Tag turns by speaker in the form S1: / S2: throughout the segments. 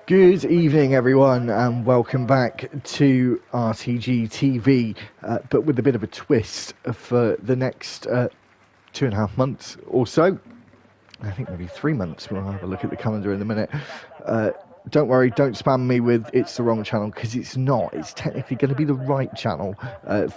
S1: Good evening, everyone, and welcome back to RTG TV, but with a bit of a twist for the next 2.5 months or so. I think maybe 3 months. We'll have a look at the calendar in a minute. Don't worry, don't spam me with it's the wrong channel, because it's not. It's technically going to be the right channel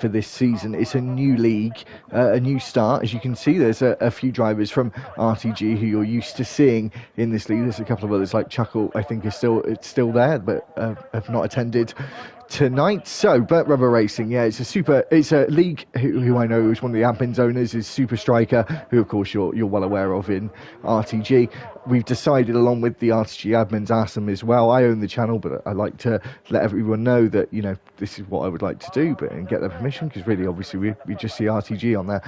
S1: for this season. It's a new league, a new start. As you can see, there's a few drivers from RTG who you're used to seeing in this league. There's a couple of others like Chuckle, I think, is still there, but have not attended tonight. So, Burt Rubber Racing, yeah, it's a league who I know is one of the admins owners, is Super Striker, who of course you're well aware of in RTG. We've decided, along with the RTG admins, ask them as well. I own the channel, but I like to let everyone know that, you know, this is what I would like to do, and get their permission, because really, obviously, we just see RTG on there.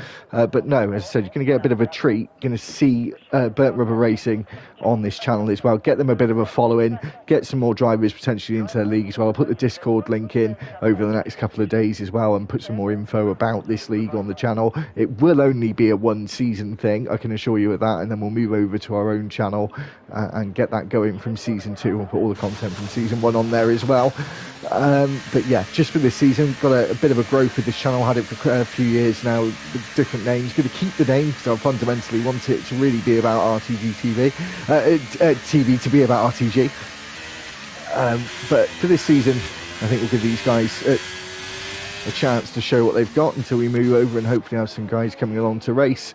S1: But no, as I said, you're going to get a bit of a treat. You're going to see Burt Rubber Racing on this channel as well. Get them a bit of a following, get some more drivers potentially into the league as well. I'll put the Discord link in over the next couple of days as well, and put some more info about this league on the channel. It will only be a one season thing, I can assure you of that, and then we'll move over to our own channel and get that going from season 2. We'll put all the content from season 1 on there as well. But yeah, just for this season, got a bit of a growth with this channel. Had it for a few years now with different names. Going to keep the name because I fundamentally want it to really be about RTG TV. TV to be about RTG. But for this season, I think we'll give these guys a chance to show what they've got until we move over, and hopefully have some guys coming along to race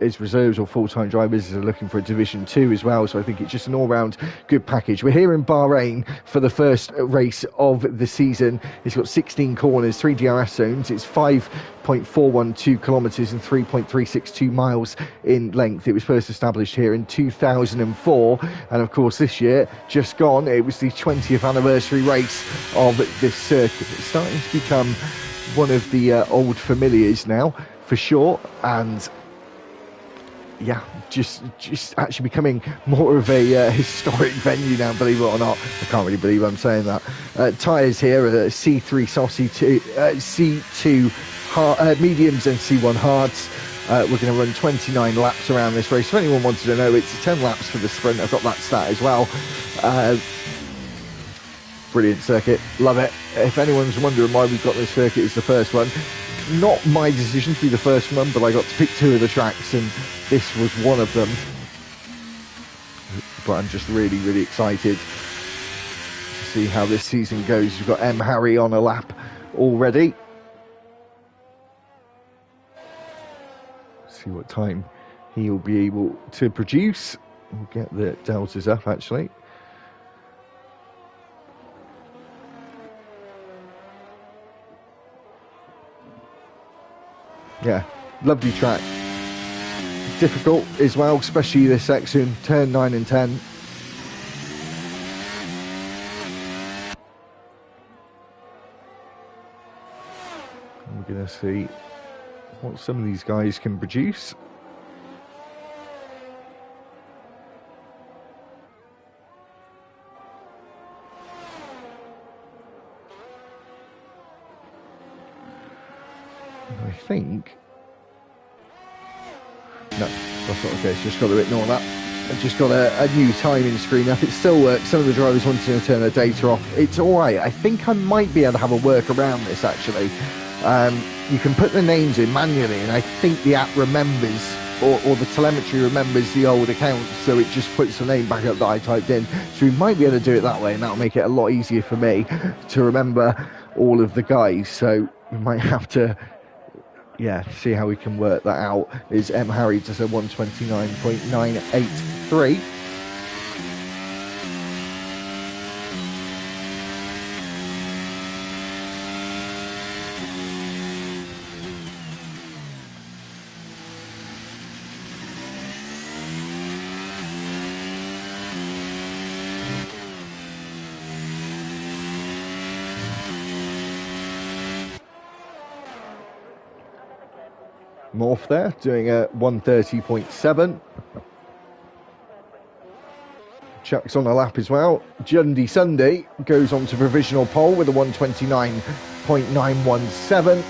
S1: as reserves or full-time drivers are looking for a Division 2 as well. So I think it's just an all-round good package. We're here in Bahrain for the first race of the season. It's got 16 corners, 3 DRS zones. It's 5.412 kilometres and 3.362 miles in length. It was first established here in 2004, and of course this year, just gone, it was the 20th anniversary race of this circuit. It's starting to become one of the old familiars now, for sure, and yeah, just actually becoming more of a historic venue now, believe it or not. I can't really believe I'm saying that. Tyres here are C3 soft, C2 hard, mediums and C1 hards. We're going to run 29 laps around this race. If anyone wanted to know, it's 10 laps for the sprint. I've got that stat as well. Brilliant circuit, love it. If anyone's wondering why we've got this circuit as the first one, not my decision to be the first one, but I got to pick 2 of the tracks, and this was one of them. But I'm just really excited to see how this season goes. We've got M. Harry on a lap already. See what time he'll be able to produce. We'll get the deltas up, actually. Yeah, lovely track. Difficult as well, especially this section, turn 9 and 10. We're going to see what some of these guys can produce. I think... No, that's not the case. Just got to ignore that. I've just got a new timing screen up. It still works. Some of the drivers wanted to turn their data off. It's alright. I think I might be able to have a work around this, actually. You can put the names in manually, and I think the app remembers, or the telemetry remembers the old account, so it just puts the name back up that I typed in. So we might be able to do it that way, and that'll make it a lot easier for me to remember all of the guys. So we might have to... yeah, see how we can work that out. Is M. Harry does a 129.983. Morph there, doing a 130.7. Chuck's on a lap as well. Jundy Sunday goes on to provisional pole with a 129.917.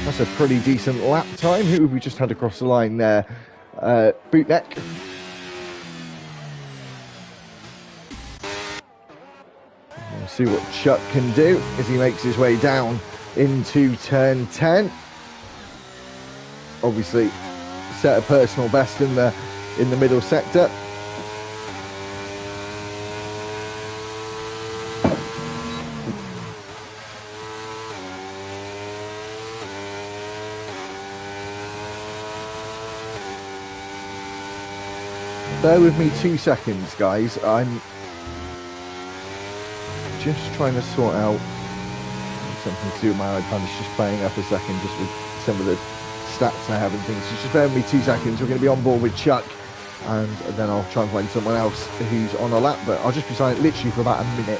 S1: That's a pretty decent lap time. Who have we just had across the line there? Bootneck. We'll see what Chuck can do as he makes his way down into turn 10. Obviously, set a personal best in the middle sector. Bear with me 2 seconds, guys. I'm just trying to sort out something to do with my iPad. It's just playing up a second, just with some of the stats I have and things. So just bear with me 2 seconds. We're going to be on board with Chuck, and then I'll try and find someone else who's on a lap. But I'll just be silent literally for about a minute.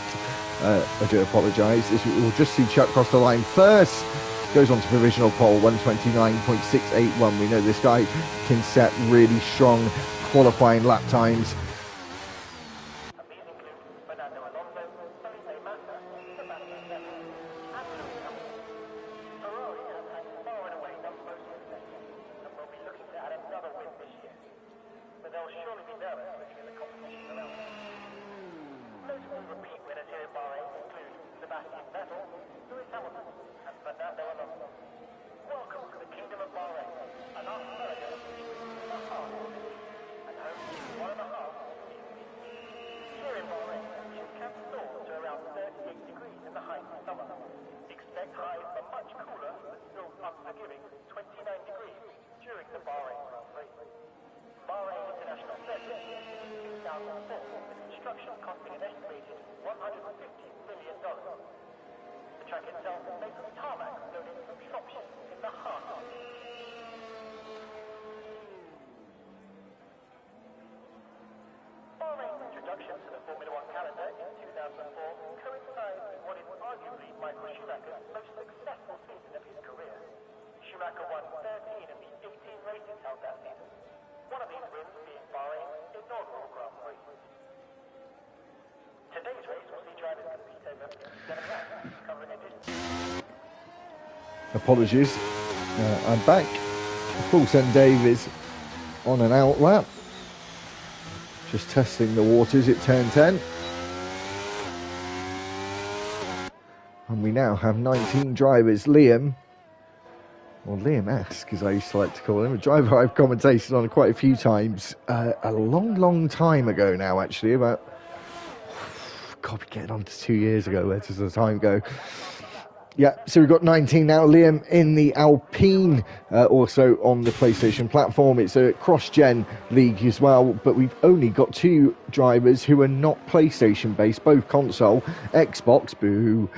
S1: I do apologise. We'll just see Chuck cross the line first. Goes on to provisional pole, 129.681. We know this guy can set really strong qualifying lap times.
S2: Welcome to the Kingdom of Bahrain, and our America is the heart of the city, and home to 1.5 seasons. Here in Bahrain, you can soar to around 38 degrees in the height of summer. Expect highs are much cooler, but still unforgiving, 29 degrees during the Bahrain Grand Prix. Bahrain International Circuit in 2004, with construction costing an estimated $150 million. The track itself is made from tarmac loaded from Shropshire in the heart of the city. Bahrain's introduction to the Formula One calendar in 2004 coincides with what is arguably Michael Schumacher's most successful season of his career. Schumacher won 13 of the 18 races held that season, one of these wins being Bahrain's inaugural Grand Prix. Today's race will see drivers compete over 7 laps, covering a distance.
S1: Apologies, I'm back. Full send Davies on an out lap. Just testing the waters at turn 10. And we now have 19 drivers. Liam, or Liam S, as I used to like to call him, a driver I've commentated on quite a few times, a long time ago now, actually, about, God, we're getting on to 2 years ago. Where does the time go? Yeah, so we've got 19 now. Liam in the Alpine, also on the PlayStation platform. It's a cross-gen league as well, but we've only got 2 drivers who are not PlayStation-based, both console, Xbox, boo.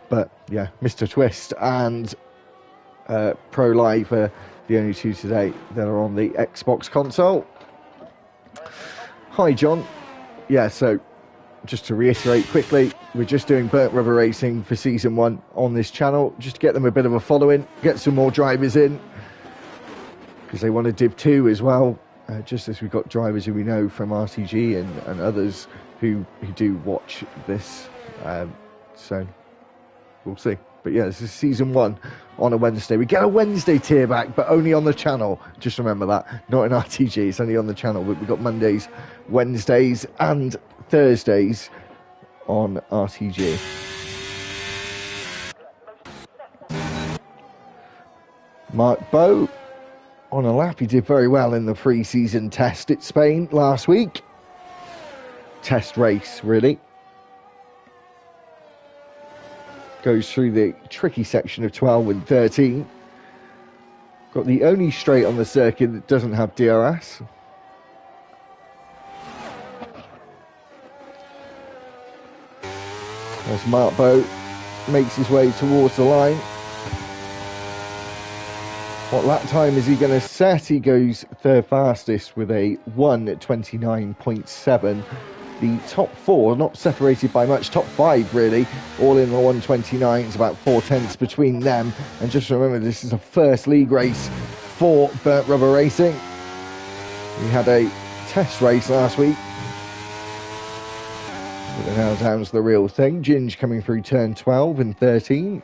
S1: But yeah, Mr. Twist and Pro Live are the only 2 today that are on the Xbox console. Hi, John. Yeah, so just to reiterate quickly, we're just doing burnt rubber racing for season 1 on this channel, just to get them a bit of a following, get some more drivers in, because they want a Div 2 as well, just as we've got drivers who we know from RTG and others who do watch this, so we'll see. But yeah, this is season 1 on a Wednesday. We get a Wednesday tier back, but only on the channel. Just remember that. Not in RTG, it's only on the channel. But we've got Mondays, Wednesdays, and Thursdays on RTG. Mark Bowe on a lap. He did very well in the pre-season test at Spain last week. Test race, really. Goes through the tricky section of 12 and 13. Got the only straight on the circuit that doesn't have DRS. As Mark Bowe makes his way towards the line. What lap time is he going to set? He goes third fastest with a 1:29.7. The top 4 not separated by much, top 5 really, all in the 1:29s, about 4 tenths between them. And just remember, this is a first league race for burnt rubber racing. We had a test race last week, but now down to the real thing. Ginge coming through turn 12 and 13.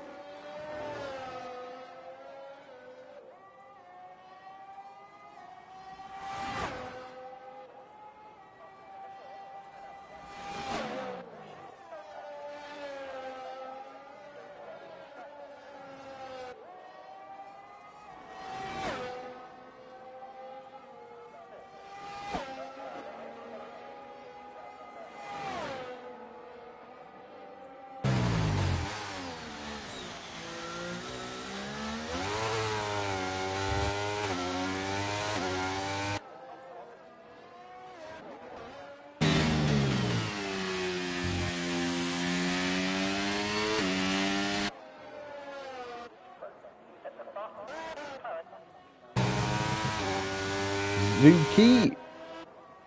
S1: Suzuki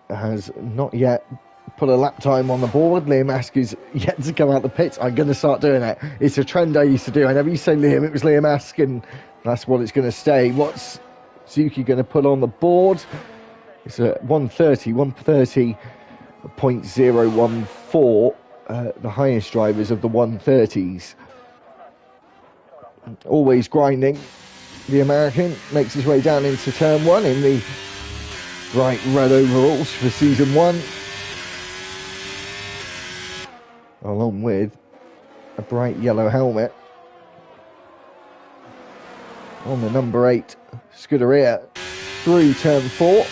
S1: has not yet put a lap time on the board. Liam Ask is yet to come out the pits. I'm going to start doing it. It's a trend I used to do. I never used to say Liam, it was Liam Ask, and that's what it's going to stay. What's Suzuki going to put on the board? It's a 130.014, the highest drivers of the 130s. Always grinding. The American makes his way down into turn one in the bright red overalls for season one, along with a bright yellow helmet on the number 8 Scuderia through turn 4.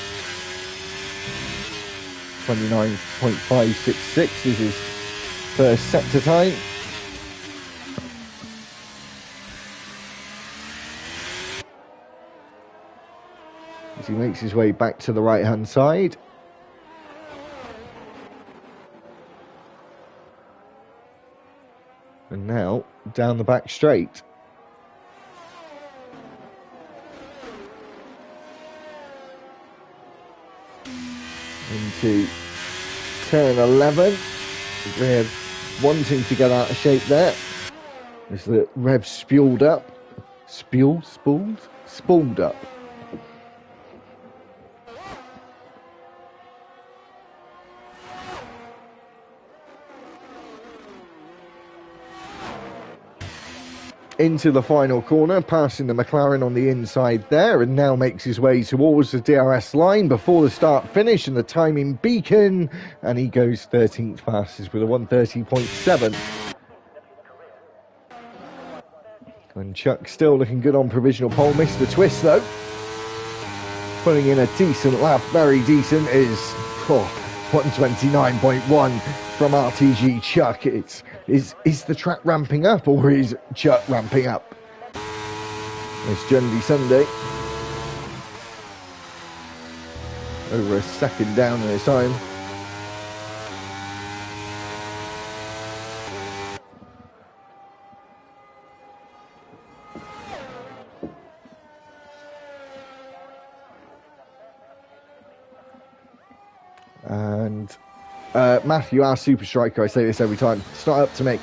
S1: 29.566 is his first sector time. As he makes his way back to the right hand side. And now down the back straight. Into turn 11. Rev wanting to get out of shape there. As the Rev spuled up. Spooled up. Into the final corner, passing the McLaren on the inside there, and now makes his way towards the DRS line before the start finish and the timing beacon, and he goes 13th fastest with a 130.7. And Chuck still looking good on provisional pole. Missed the twist though, putting in a decent lap, very decent, is 129.1 from RTG Chuck. Is the track ramping up, or is Chuck ramping up? It's generally Sunday. Over a second down in his time. And Matthew, our super striker, I say this every time, it's not up to me.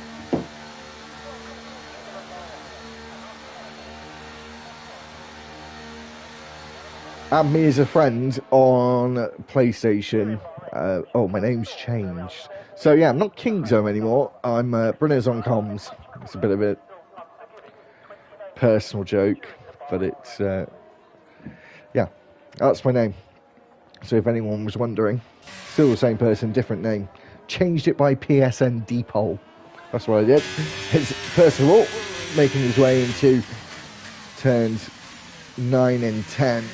S1: Add me as a friend on PlayStation. Oh, my name's changed. So yeah, I'm not Kingzone anymore. I'm Brinley on comms. It's a bit of a personal joke, but it's yeah, that's my name. So if anyone was wondering, still the same person, different name. Changed it by PSN Depot. That's what I did. It's first of all making his way into turns 9 and 10.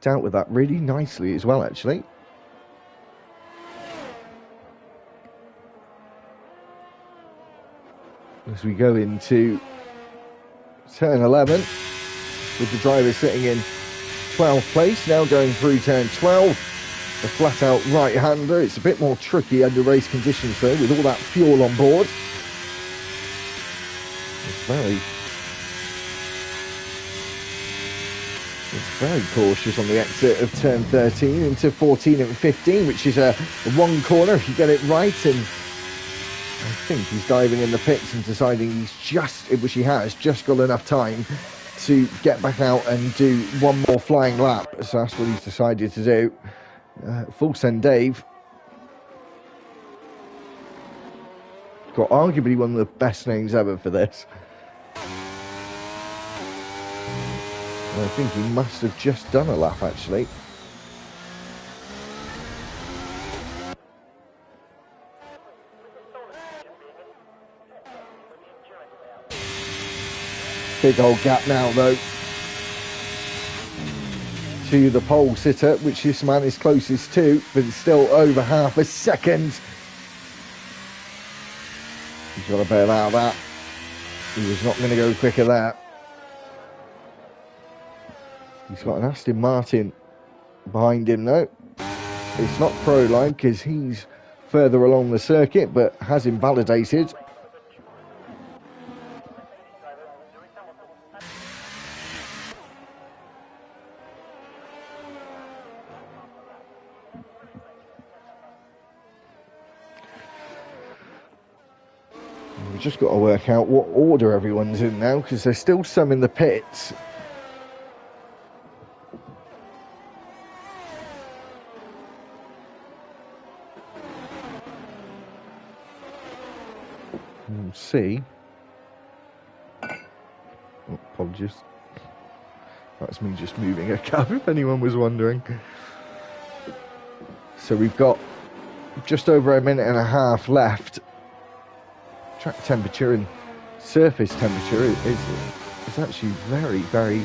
S1: Dealt with that really nicely as well, actually. As we go into turn 11, with the driver sitting in 12th place, now going through turn 12, a flat out right hander. It's a bit more tricky under race conditions though, with all that fuel on board. It's very cautious on the exit of turn 13 into 14 and 15, which is a one corner if you get it right. And I think he's diving in the pits and deciding he has just got enough time to get back out and do one more flying lap. So that's what he's decided to do. Full send Dave. Got arguably one of the best names ever for this. I think he must have just done a lap, actually. Big old gap now, though, to the pole sitter, which this man is closest to, but it's still over half a second. He's got to bail out of that. He was not going to go quicker there. He's got an Aston Martin behind him though. It's not Proline because he's further along the circuit, but has invalidated. just got to work out what order everyone's in now, because there's still some in the pits. We'll see. Oh, apologies. That's me just moving a cab, if anyone was wondering. So we've got just over a minute and a half left. Track temperature and surface temperature is actually very, very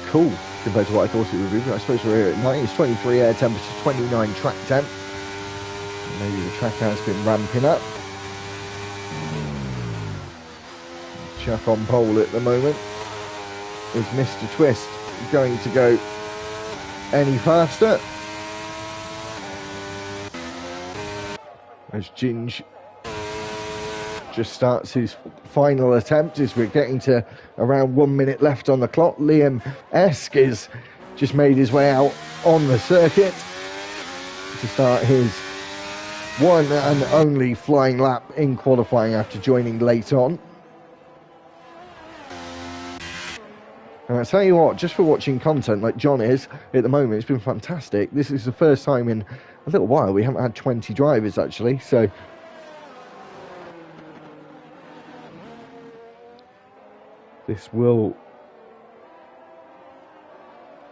S1: cool compared to what I thought it would be. I suppose we're here at night. It's 23 air temperature, 29 track temp. Maybe the track has been ramping up. Chuck on pole at the moment. Is Mr. Twist going to go any faster? As Ginge just starts his final attempt, as we're getting to around 1 minute left on the clock. Liam Esk has just made his way out on the circuit to start his one and only flying lap in qualifying after joining late on. And I tell you what, just for watching content like John is at the moment, it's been fantastic. This is the first time in a little while we haven't had 20 drivers actually, so this will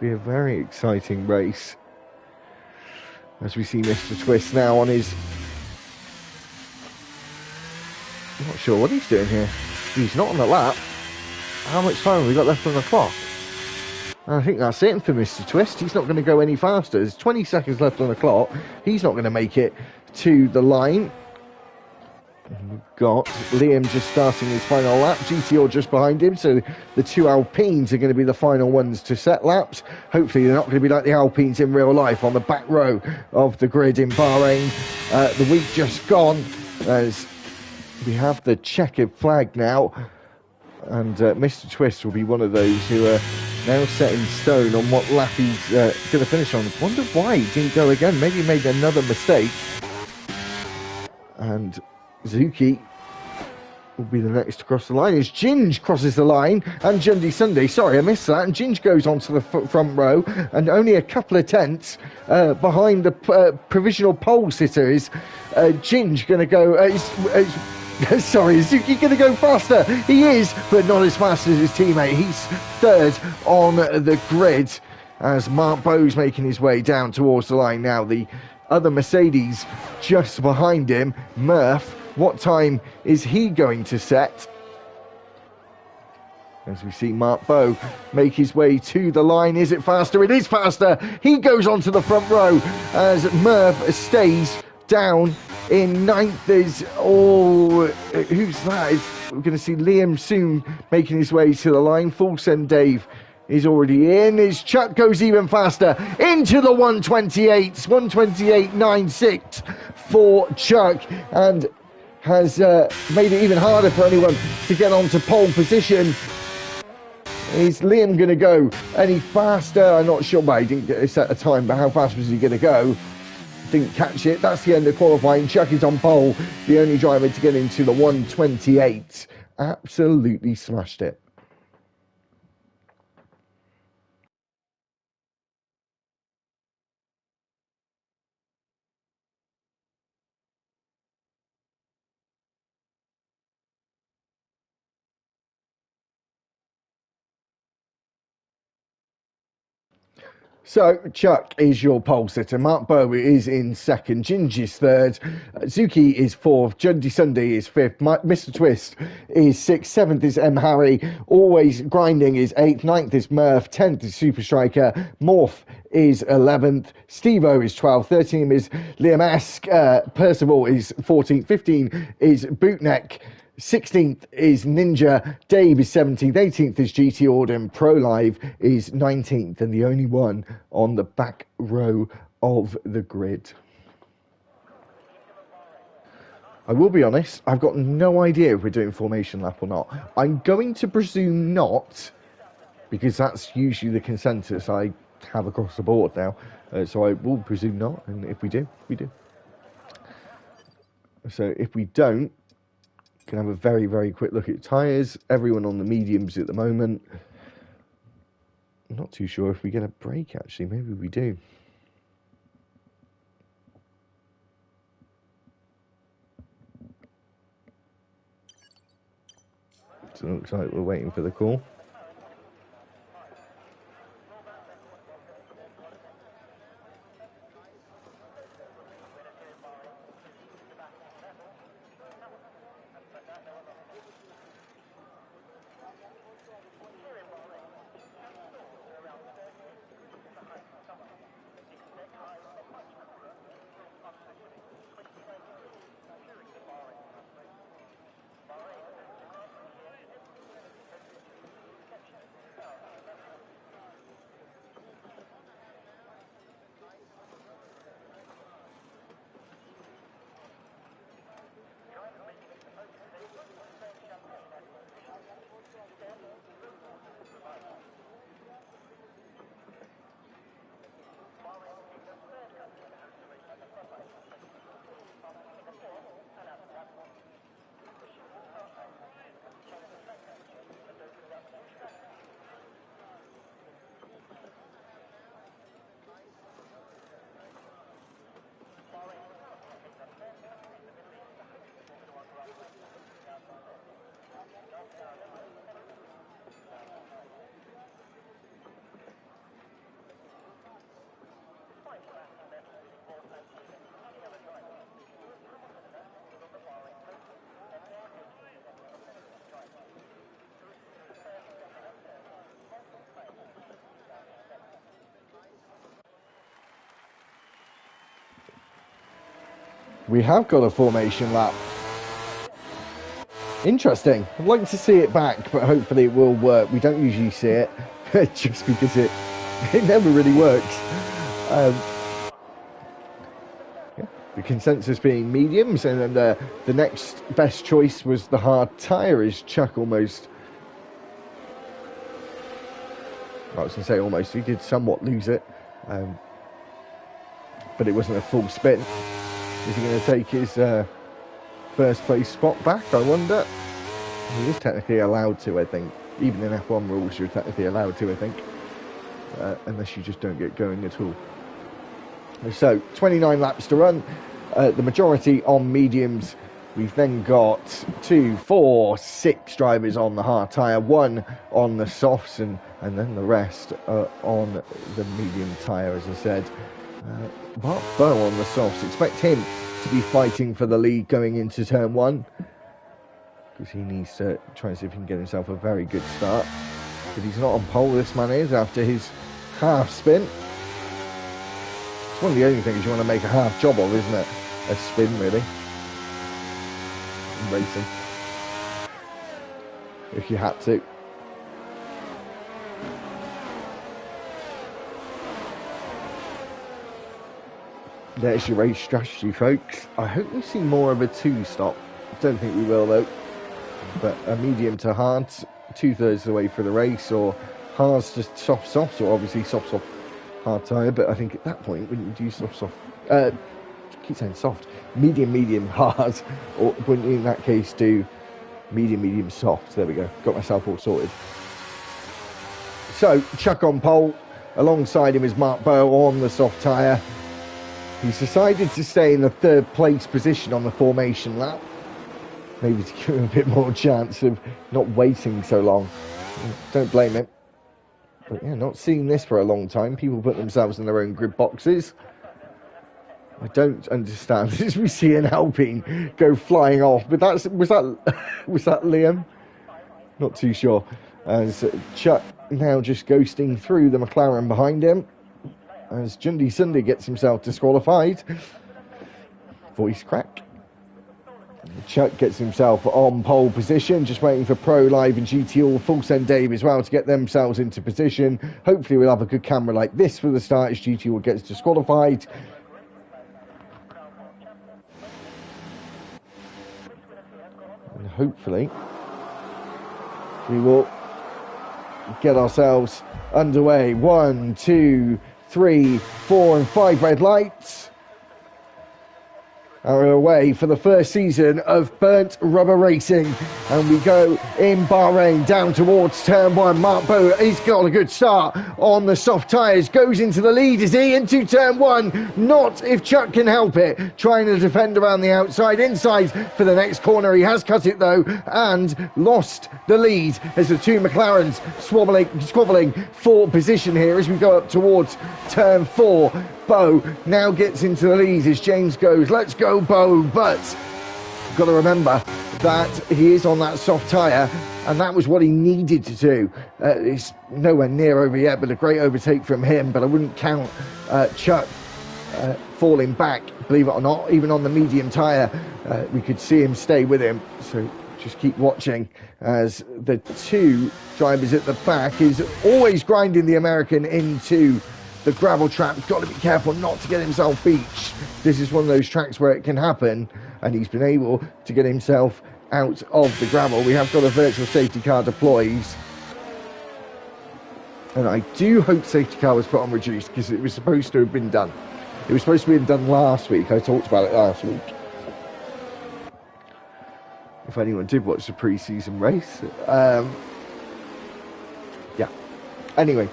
S1: be a very exciting race as we see Mr. Twist now on his... I'm not sure what he's doing here. He's not on the lap. How much time have we got left on the clock? I think that's it for Mr. Twist. He's not going to go any faster. There's 20 seconds left on the clock. He's not going to make it to the line. And we've got Liam just starting his final lap. GTR just behind him. So the two Alpines are going to be the final ones to set laps. Hopefully they're not going to be like the Alpines in real life on the back row of the grid in Bahrain. The week just gone as we have the checkered flag now. And Mr. Twist will be one of those who are now set in stone on what lap he's going to finish on. Wonder why he didn't go again. Maybe he made another mistake. And Zuki will be the next to cross the line as Ginge crosses the line, and Jundy Sunday, sorry I missed that, and Ginge goes onto the front row, and only a couple of tenths behind the provisional pole sitter is Ginge going to go... Sorry, is Zuki going to go faster? He is, but not as fast as his teammate. He's third on the grid as Mark Bowe's making his way down towards the line now. The other Mercedes just behind him, Murph. What time is he going to set? As we see Mark Bowe make his way to the line. Is it faster? It is faster. He goes onto the front row as Murph stays down in ninth. Is who's that? We're going to see Liam soon making his way to the line. Full send Dave is already in. His Chuck goes even faster into the 128s. 128.96 for Chuck, and has made it even harder for anyone to get onto pole position. Is Liam going to go any faster? I'm not sure, but he didn't set a time, but how fast was he going to go? Didn't catch it. That's the end of qualifying. Chuck is on pole, the only driver to get into the 128. Absolutely smashed it. So, Chuck is your pole sitter. Mark Bowe is in second. Ginge is third. Zuki is fourth. Jundy Sunday is fifth. Mr. Twist is sixth. Seventh is M. Harry. Always Grinding is eighth. Ninth is Murph. 10th is Super Striker. Morph is 11th. Steve-O is 12th. 13th is Liam Esk. Percival is 14th. 15th is Bootneck. 16th is Ninja, Dave is 17th, 18th is GT Auden, Pro Live is 19th, and the only one on the back row of the grid. I will be honest, I've got no idea if we're doing formation lap or not. I'm going to presume not, because that's usually the consensus I have across the board now. So I will presume not, and if we do, we do. So if we don't, Can have a very, very quick look at tyres. Everyone on the mediums at the moment. I'm not too sure if we get a break, actually. Maybe we do. So it looks like we're waiting for the call. We have got a formation lap. Interesting. I'd like to see it back, but hopefully it will work. We don't usually see it, just because it never really works. Yeah, the consensus being mediums, and then the next best choice was the hard tyre, as Chuck almost... I was going to say almost, he did somewhat lose it, but it wasn't a full spin. Is he going to take his first place spot back, I wonder? He is technically allowed to, I think. Even in F1 rules, you're technically allowed to, I think. Unless you just don't get going at all. So, 29 laps to run. The majority on mediums. We've then got 2, 4, 6 drivers on the hard tyre, 1 on the softs, and then the rest on the medium tyre, as I said. Mark Bow on the softs. Expect him to be fighting for the lead going into turn 1, because he needs to try and see if he can get himself a very good start. But he's not on pole, this man is, after his half spin. It's one of the only things you want to make a half job of, isn't it? A spin, really. In racing. If you had to. There's your race strategy, folks. I hope we see more of a 2-stop. Don't think we will, though. But a medium to hard, 2/3 of the way through the race, or hards to soft, or obviously soft, hard tyre. But I think at that point, wouldn't you do soft? Keep saying soft. Medium, hard, or wouldn't you in that case do medium, soft? There we go. Got myself all sorted. So Chuck on pole. Alongside him is Mark Bow on the soft tyre. He's decided to stay in the 3rd place position on the formation lap. Maybe to give him a bit more chance of not waiting so long. Don't blame him. But yeah, not seeing this for a long time. People put themselves in their own grid boxes. I don't understand. As we see an Alpine go flying off. But was that Liam? Not too sure. As Chuck now just ghosting through the McLaren behind him. As Jundy Sunday gets himself disqualified. Voice crack. Chuck gets himself on pole position, just waiting for Pro Live and GT Full Send Dave as well to get themselves into position. Hopefully we'll have a good camera like this for the start as GT gets disqualified. And hopefully we will get ourselves underway. 1, 2, 3, 4 and 5 red lights. are away for the first season of Burnt Rubber Racing, and we go in Bahrain down towards turn 1. Mark Bowe, he's got a good start on the soft tyres, goes into the lead, is he into turn 1? Not if Chuck can help it, trying to defend around the outside, inside for the next corner. He has cut it though and lost the lead as the two McLarens squabbling for position here as we go up towards turn 4. Bowe now gets into the lead as James goes, let's go Bowe, but you've got to remember that he is on that soft tyre, and that was what he needed to do. It's nowhere near over yet, but a great overtake from him, but I wouldn't count Chuck falling back, believe it or not. Even on the medium tyre, we could see him stay with him, so just keep watching as the two drivers at the back is always grinding the American into the gravel trap. Got to be careful not to get himself beached. This is one of those tracks where it can happen, and he's been able to get himself out of the gravel. We have got a virtual safety car deployed, and I do hope safety car was put on reduced because it was supposed to have been done. It was supposed to have been done last week. I talked about it last week. If anyone did watch the pre-season race. Yeah. Anyway,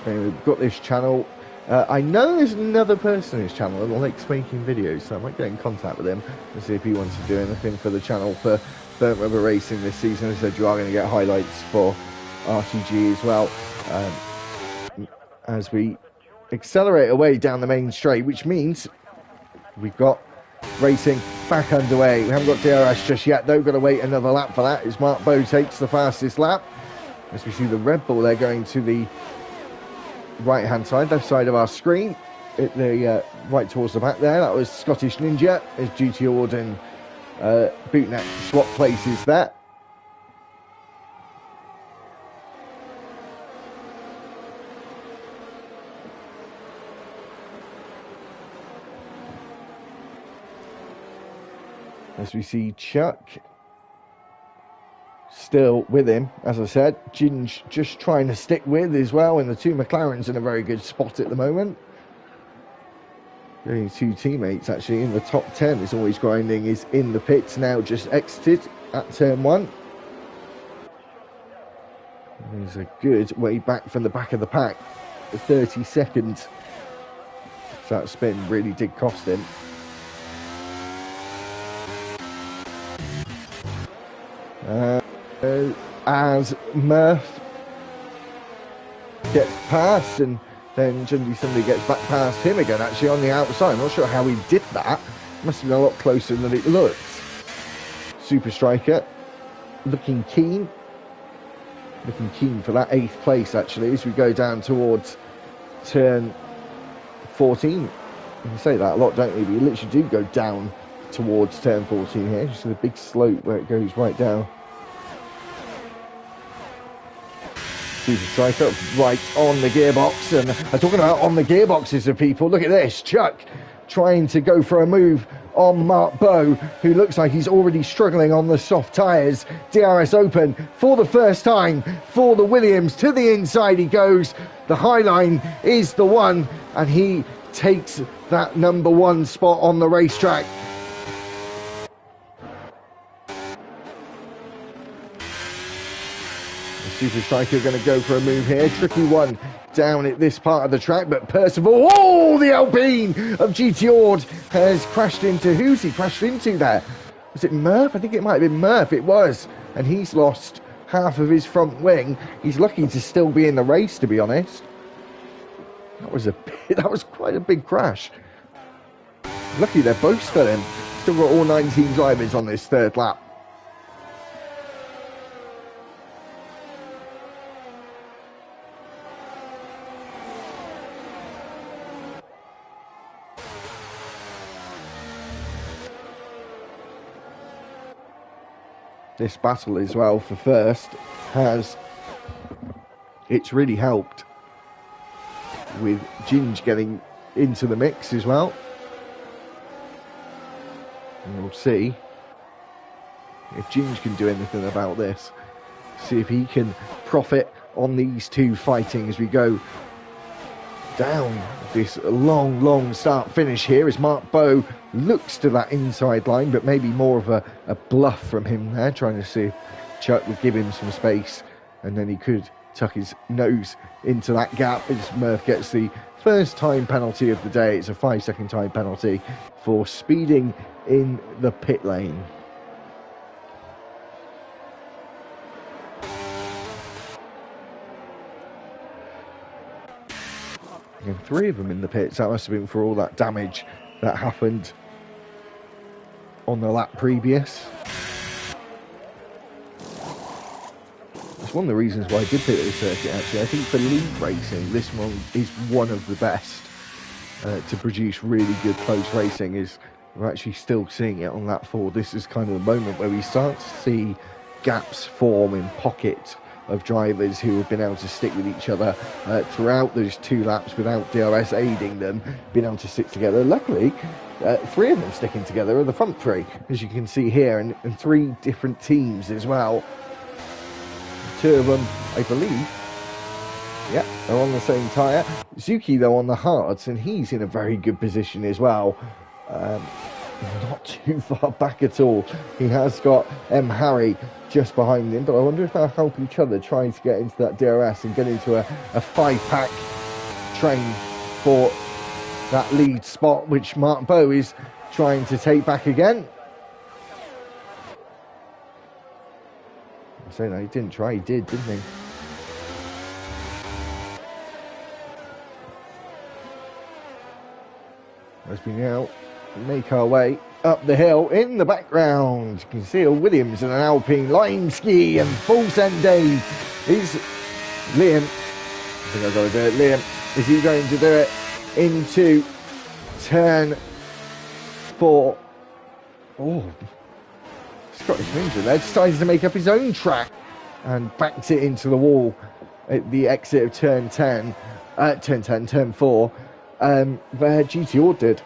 S1: we've got this channel. I know there's another person in this channel that likes making videos, so I might get in contact with him and see if he wants to do anything for the channel for Burnt Rubber Racing this season. I said you are going to get highlights for RTG as well, as we accelerate away down the main straight, which means we've got racing back underway. We haven't got DRS just yet though, got to wait another lap for that as Mark Bowe takes the fastest lap, as we see the Red Bull there going to the right hand side, left side of our screen, right towards the back there. That was Scottish Ninja as GT Ord and Bootneck swap places there. As we see Chuck still with him, as I said, Ginge just trying to stick with as well, and the two McLarens in a very good spot at the moment. The only two teammates actually in the top 10 is always grinding is in the pits now, just exited at turn 1. There's a good way back from the back of the pack. The 30 seconds that spin really did cost him. As Murph gets past, and then somebody gets back past him again, actually on the outside. I'm not sure how he did that. Must have been a lot closer than it looks. Super Striker looking keen for that 8th place actually as we go down towards turn 14. You can say that a lot, don't you? But you literally do go down towards turn 14 here, just the big slope where it goes right down. Super Striker right on the gearbox, and I'm talking about on the gearboxes of people. Look at this, Chuck trying to go for a move on Mark Bowe, who looks like he's already struggling on the soft tyres. DRS open for the first time for the Williams. To the inside he goes. The high line is the one, and he takes that number 1 spot on the racetrack. Super Striker going to go for a move here. Tricky one down at this part of the track, but Percival, oh, the Alpine of GT Ord has crashed into, who's he crashed into there? Was it Murph? I think it might have been Murph, it was. And he's lost half of his front wing. He's lucky to still be in the race, to be honest. That was quite a big crash. Lucky they're both still in. Still got all 19 drivers on this 3rd lap. This battle as well for first it's really helped with Ginge getting into the mix as well, and we'll see if Ginge can do anything about this, see if he can profit on these two fighting as we go down this long start finish here as Mark Bowe looks to that inside line, but maybe more of a bluff from him there, trying to see if Chuck would give him some space, and then he could tuck his nose into that gap as Murph gets the first time penalty of the day. It's a 5-second time penalty for speeding in the pit lane. And 3 of them in the pits. That must have been for all that damage that happened on the lap previous. It's one of the reasons why I did pick this circuit, actually. I think for league racing, this one is one of the best to produce really good close racing. Is we're actually still seeing it on lap 4. This is kind of the moment where we start to see gaps form in pockets of drivers who have been able to stick with each other throughout those 2 laps without DRS aiding them, being able to stick together. Luckily, 3 of them sticking together are the front 3, as you can see here, and 3 different teams as well. 2 of them, I believe, yeah, they're on the same tyre. Zuki, though, on the hards, and he's in a very good position as well. Not too far back at all. He has got Harry just behind him, but I wonder if they'll help each other trying to get into that DRS and get into a 5-pack train for that lead spot, which Mark Bowe is trying to take back again. I say no, he didn't try, he did, didn't he? As we now make our way up the hill, in the background you can see a Williams and an Alpine line ski, and full send Dave is Liam. I think I've got to do it. Liam, is he going to do it into turn 4? Oh, Scottish Ninja there decides to make up his own track and backs it into the wall at the exit of turn turn 4, where GTO did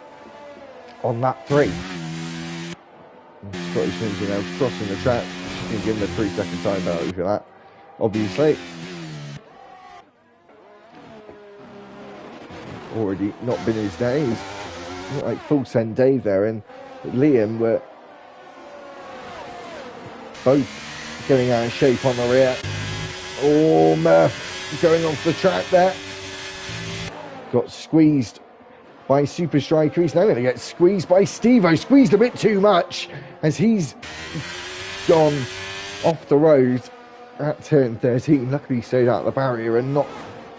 S1: on lap 3. Scottish Ninja now crossing the track. You can give him a 3-second time penalty for that, obviously. Already not been his day. He's not like full send Dave there, and Liam were both getting out of shape on the rear. Oh, Murph going off the track there. Got squeezed by Super Striker. He's now going to get squeezed by Steve-O. Squeezed a bit too much as he's gone off the road at turn 13. Luckily he stayed out of the barrier and not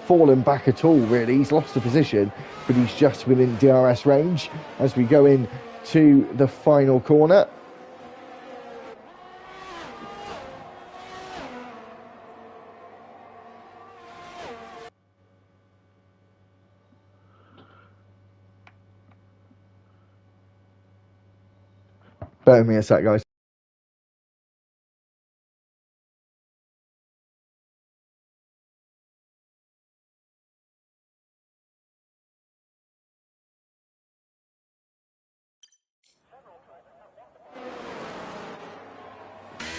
S1: fallen back at all, really. He's lost a position, but he's just within DRS range as we go in to the final corner. Bear with me a sec, guys.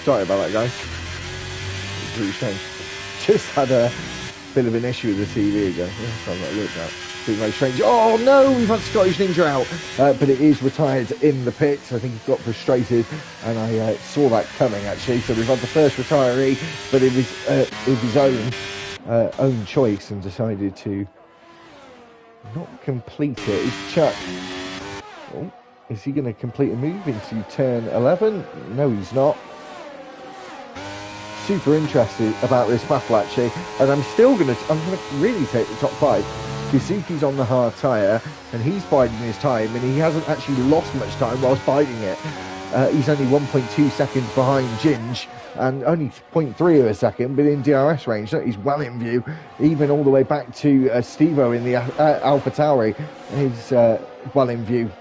S1: Sorry about that, guys. It's really strange. Just had a bit of an issue with the TV again. So I'm not looking at. Being very strange. Oh no, we've had Scottish Ninja out, but it is retired in the pits. I think he got frustrated, and I saw that coming actually. So we've had the first retiree, but it was of his own choice, and decided to not complete it. Is Chuck? Oh, is he going to complete a move into turn 11? No, he's not. Super interested about this battle actually, and I'm going to really take the top 5. Suzuki's on the hard tyre and he's biding his time, and he hasn't actually lost much time whilst biding it. He's only 1.2 seconds behind Ginge and only 0.3 of a second within DRS range. So he's well in view, even all the way back to Steve-O in the Alpha Tauri. He's well in view.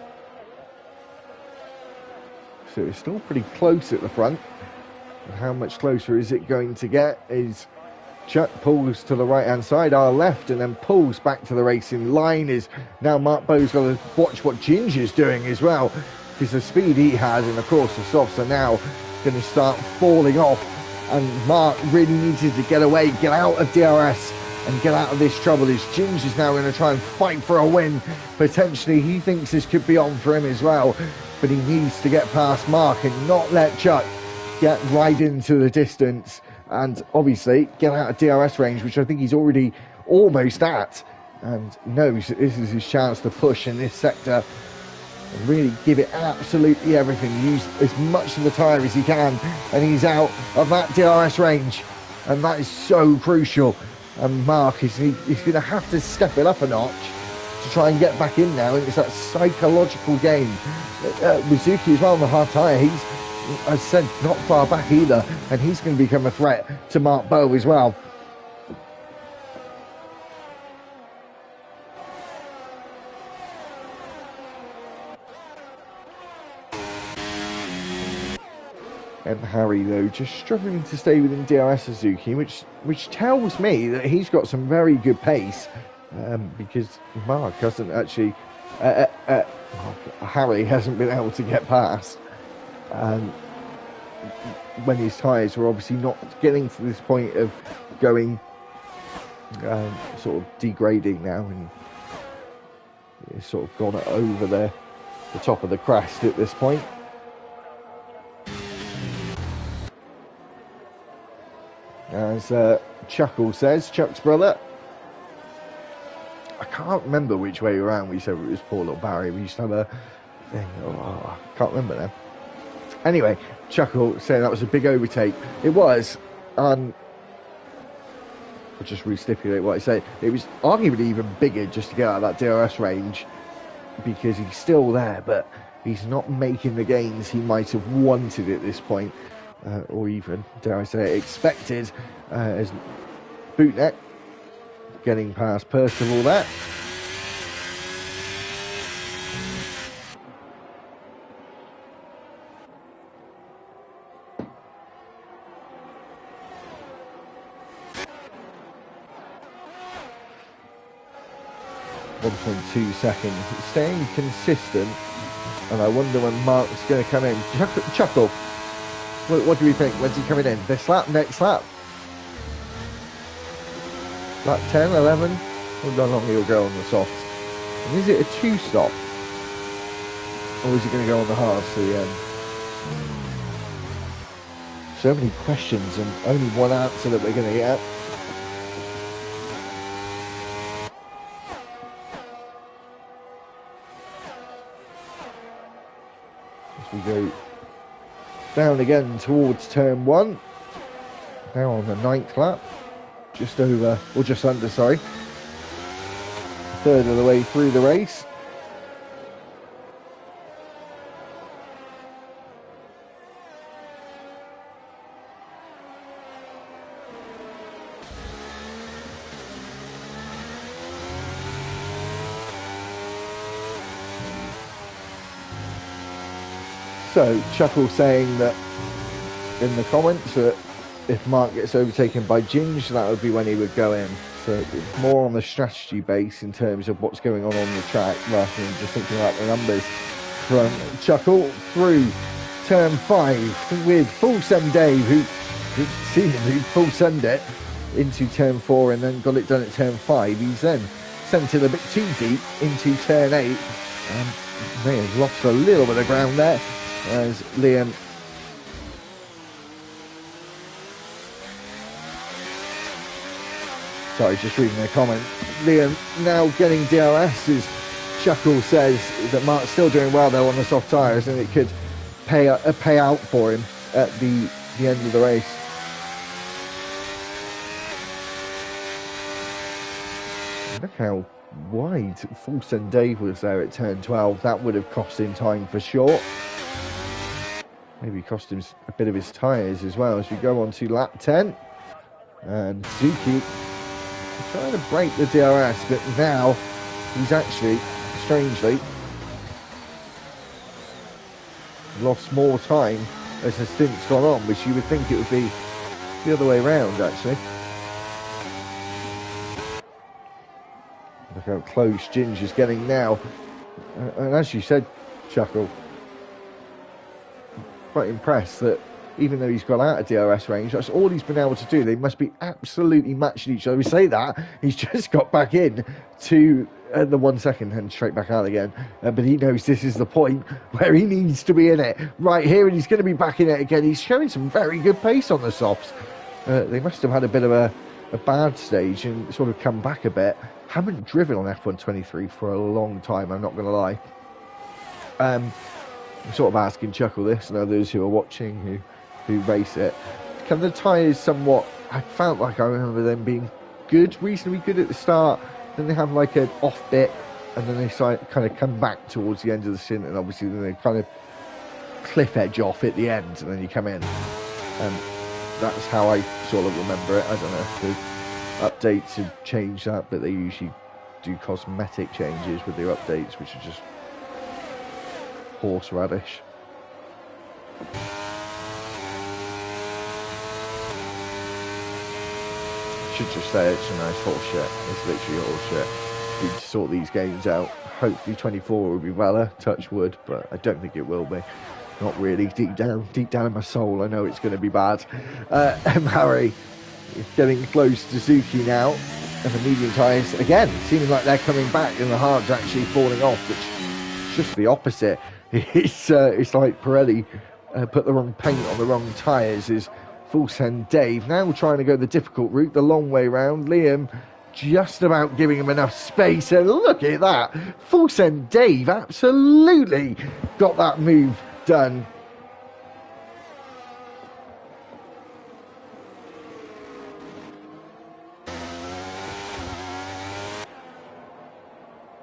S1: So it's still pretty close at the front. And how much closer is it going to get? Is Chuck pulls to the right hand side, our left, and then pulls back to the racing line. Is now Mark Bowe's got to watch what Ginger's doing as well, because the speed he has, and of course the softs are now going to start falling off, and Mark really needed to get away, get out of DRS and get out of this trouble. As Ginge is now going to try and fight for a win. Potentially, he thinks this could be on for him as well, but he needs to get past Mark and not let Chuck get right into the distance, and obviously get out of DRS range, which I think he's already almost at, and knows that this is his chance to push in this sector and really give it absolutely everything, use as much of the tyre as he can, and he's out of that DRS range, and that is so crucial. And Mark he's going to have to step it up a notch to try and get back in now, and it's that psychological game. Mizuki as well on the hard tyre, he's, as I said, not far back either, and he's going to become a threat to Mark Bowe as well. And Harry, though, just struggling to stay within DRS Suzuki, which tells me that he's got some very good pace, because Mark hasn't actually, Harry hasn't been able to get past. When his tyres were obviously not getting to this point of going sort of degrading now, and he's sort of gone over the top of the crest at this point. As Chuckle says, Chuck's brother, I can't remember which way around we said it was poor little Barry. We used to have a thing, I can't remember now. Anyway, Chuckle saying that was a big overtake. It was, I'll just re-stipulate what I say. It was arguably even bigger just to get out of that DRS range, because he's still there, but he's not making the gains he might have wanted at this point. Or even, dare I say, expected, as Bootneck getting past Percival there. .2 seconds, staying consistent, and I wonder when Mark's going to come in. Chuckle. What do we think? When's he coming in? This lap? Next lap? Lap 10, 11? How long he'll go on the softs? And is it a 2-stop? Or is he going to go on the hards to the end? So many questions and only one answer that we're going to get. As we go down again towards turn 1. Now on the 9th lap. Just over, or just under, sorry. Third of the way through the race. So, Chuckle saying that in the comments that if Mark gets overtaken by Ginge, that would be when he would go in. So, more on the strategy base in terms of what's going on the track, rather than just thinking about the numbers. From Chuckle through turn 5 with Full Send Dave, who seemingly full send it into turn 4 and then got it done at turn 5. He's then sent it a bit too deep into turn 8 and may have lost a little bit of ground there, as Liam just reading their comment. Liam now getting DRS, as Chuckle says that Mark's still doing well though on the soft tyres, and it could pay out for him at the end of the race. Look how wide Full Send Dave was there at turn 12. That would have cost him time for sure. Maybe cost him a bit of his tyres as well, as we go on to lap 10. And Zuki trying to break the DRS, but now he's actually, strangely, lost more time as the stint's gone on, which you would think it would be the other way around, actually. Look how close Ginge is getting now. And as you said, Chuckle, quite impressed that even though he's got out of DRS range. That's all he's been able to do. They must be absolutely matching each other. We say that, he's just got back in to the 1 second and straight back out again. But he knows this is the point where he needs to be in it right here, and he's going to be back in it again. He's showing some very good pace on the softs. They must have had a bit of a bad stage and sort of come back a bit. Haven't driven on F123 for a long time, I'm not going to lie. I'm sort of asking Chuckle this and others who are watching who race it. Can the tyres somewhat... I felt like I remember them being good, reasonably good at the start. Then they have like an off bit, and then they kind of come back towards the end of the stint, and obviously then they kind of cliff edge off at the end, and then you come in. That's how I sort of remember it. I don't know if the updates have changed that, but they usually do cosmetic changes with their updates, which are just horseradish. I should just say it's a nice horse shit. It's literally a horse shit. We need to sort these games out. Hopefully 24 will be better, touch wood, but I don't think it will be. Not really. Deep down in my soul, I know it's going to be bad. Harry getting close to Suzuki now, and the medium tyres again seeming like they're coming back, and the hard's actually falling off, which is just the opposite. It's like Pirelli put the wrong paint on the wrong tyres. Is Full Send Dave now trying to go the difficult route, the long way round. Liam just about giving him enough space, and look at that. Full Send Dave absolutely got that move done.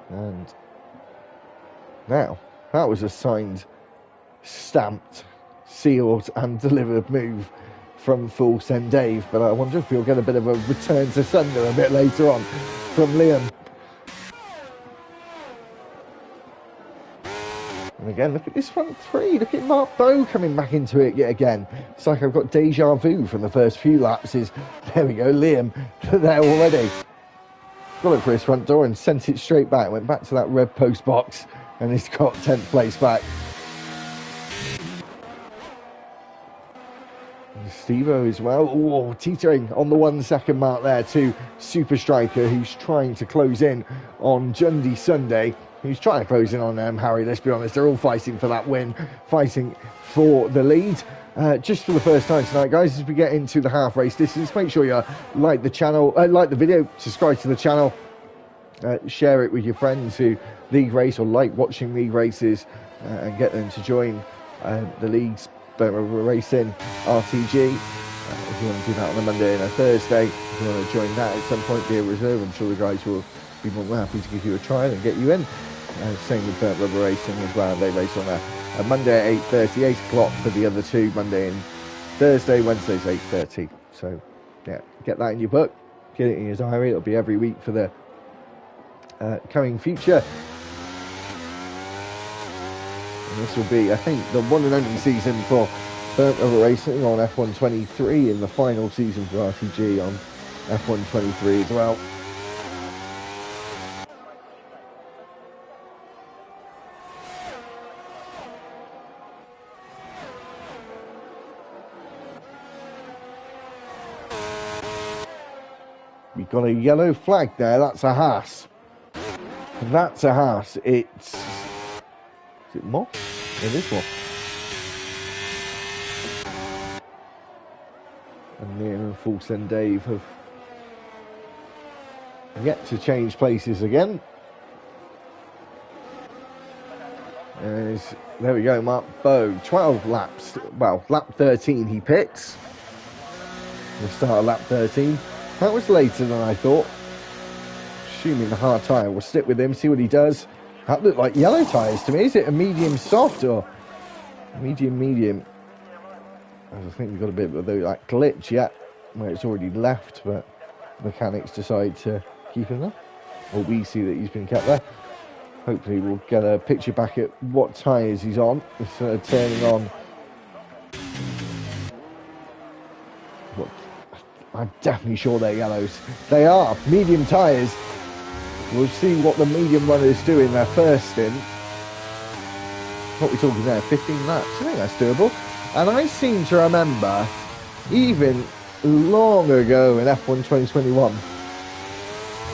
S1: And now, that was a signed, stamped, sealed and delivered move from Full Send Dave, but I wonder if we'll get a bit of a return to sender a bit later on from Liam. And again, look at this front three. Look at Mark Bowe coming back into it yet again. It's like I've got deja vu from the first few laps. There we go, Liam there already. Got it for his front door and sent it straight back. Went back to that red post box, and he's got 10th place back. Steve-O as well. Oh, teetering on the 1 second mark there to Super Striker, who's trying to close in on Jundy Sunday. Who's trying to close in on Harry, let's be honest. They're all fighting for that win, fighting for the lead. Just for the first time tonight, guys, as we get into the half race distance, make sure you like the channel, like the video, subscribe to the channel, share it with your friends who league race or like watching league races, and get them to join the leagues. Racing RTG. If you want to do that on a Monday and a Thursday, if you want to join that at some point, be a reserve, I'm sure the guys will be more than happy to give you a trial and get you in. Same with Burnt Rubber Racing as well. They race on a Monday at 8:30, 8 o'clock for the other two, Monday and Thursday. Wednesday's 8:30. So yeah, get that in your book, get it in your diary. It'll be every week for the coming future. And this will be, I think, the one and only season for Burnt Rubber Racing on F123, and the final season for RTG on F123 as well. We got a yellow flag there. That's a Haas. That's a Haas. Is it Moss? It is Moss. And Liam and Full Send Dave have yet to change places again. There we go, Mark Bowe. 12 laps. Well, lap 13 he picks. The start of lap 13. That was later than I thought. Assuming the hard tyre will stick with him, see what he does. That looked like yellow tyres to me. Is it a medium soft or medium? I think we've got a bit of that glitch yet, where it's already left, but mechanics decide to keep him there. Or we see that he's been kept there. Hopefully we'll get a picture back at what tyres he's on. It's turning on. I'm definitely sure they're yellows. They are medium tyres. We'll see what the medium runners do in their first stint. What are we talking there? 15 laps. I think that's doable. And I seem to remember, even long ago in F1 2021,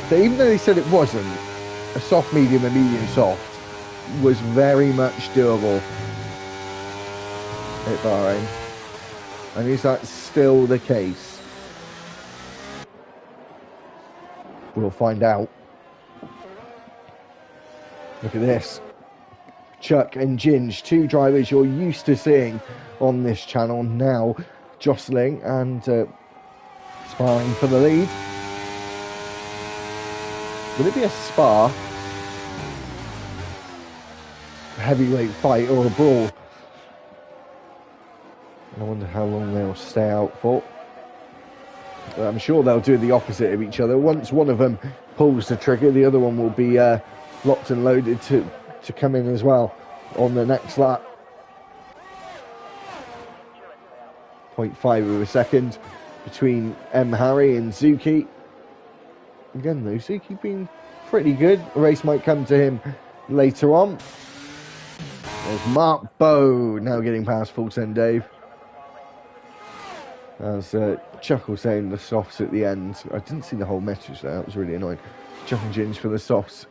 S1: that even though they said it wasn't, a soft medium and medium soft was very much doable at Bahrain. And is that still the case? We'll find out. Look at this. Chuck and Ginge, two drivers you're used to seeing on this channel, now jostling and sparring for the lead. Will it be a spar, a heavyweight fight, or a brawl? I wonder how long they'll stay out for. I'm sure they'll do the opposite of each other. Once one of them pulls the trigger, the other one will be locked and loaded to come in as well on the next lap. 0.5 of a second between M. Harry and Zuki. Again though, Zuki been pretty good. The race might come to him later on. There's Mark Bow now getting past Full Send Dave. As Chuck was saying the softs at the end. I didn't see the whole message there, that was really annoying. Chuck and Ginge for the softs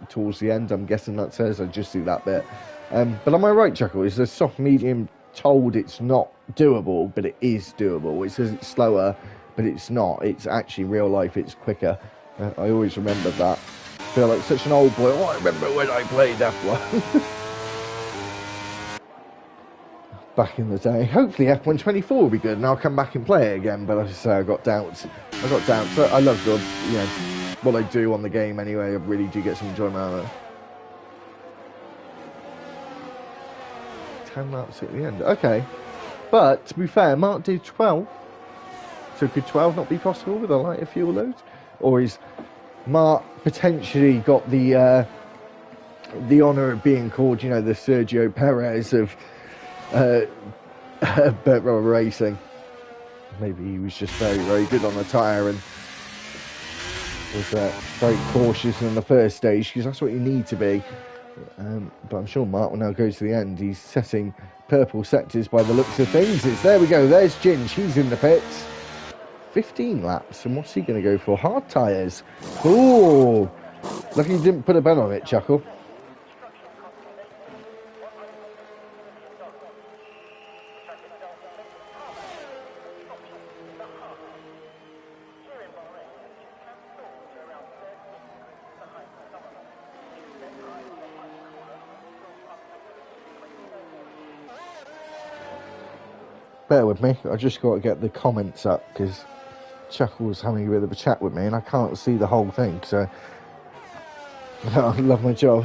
S1: towards the end, I'm guessing that says. I just see that bit. But am I right, Chuckle? Is the soft medium told it's not doable, but it is doable? It says it's slower, but it's not. It's actually real life, it's quicker. I always remember that. I feel like such an old boy. Oh, I remember when I played F1. Back in the day. Hopefully F1 24 will be good and I'll come back and play it again, but as I say, I got doubts. I love the, what I do on the game anyway. I really do get some enjoyment out of it. 10 laps at the end. Okay. But to be fair, Mark did 12. So could 12 not be possible with a lighter fuel load? Or is Mark potentially got the honour of being called, the Sergio Perez of Burt Rubber Racing? Maybe he was just very, very good on the tyre and was very cautious in the first stage, because that's what you need to be. But I'm sure Mark will now go to the end. He's setting purple sectors by the looks of things. There we go. There's Ginge. He's in the pits. 15 laps. And what's he going to go for? Hard tyres. Ooh. Lucky he didn't put a bell on it, Chuckle. Bear with me, I just got to get the comments up because Chuckle's having a bit of a chat with me and I can't see the whole thing, so I love my job.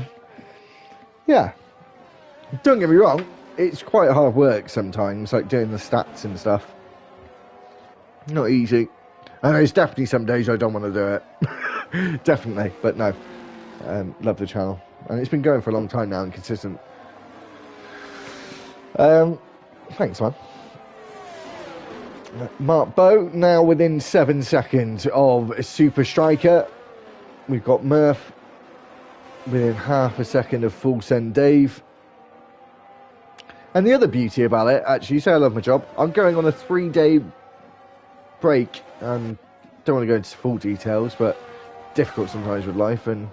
S1: Yeah, don't get me wrong, it's quite hard work sometimes, like doing the stats and stuff. Not easy. And there's definitely some days I don't want to do it. Definitely, but no. Love the channel. And it's been going for a long time now and consistent. Thanks, man. Mark Bow now within 7 seconds of Super Striker. We've got Murph within half a second of Full Send Dave. And the other beauty about it, actually, say I love my job, I'm going on a 3-day break, and don't want to go into full details, but difficult sometimes with life, and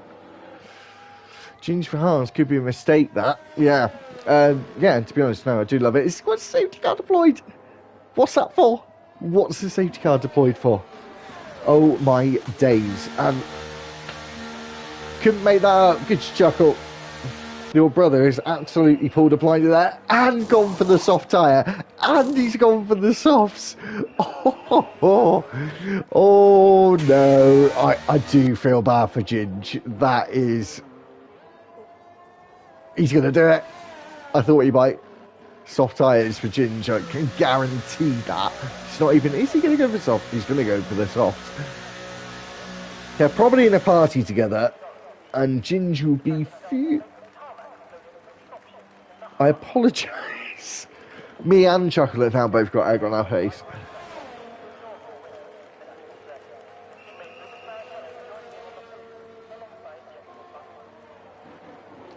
S1: Ginge for Hans could be a mistake, that. Yeah, to be honest, no, I do love it. What's the safety car deployed? What's that for? What's the safety car deployed for? Oh my days. Couldn't make that up. Good chuckle. Your brother has absolutely pulled a blinder there and gone for the soft tyre. And he's gone for the softs. Oh no. I do feel bad for Ginge. That is... He's going to do it. I thought he might. Soft tyres for Ginge, I can guarantee that. It's not even... Is he going to go for soft? He's going to go for the soft. They're probably in a party together. And Ginge will be... I apologise. Me and Chocolate now both got egg on our face.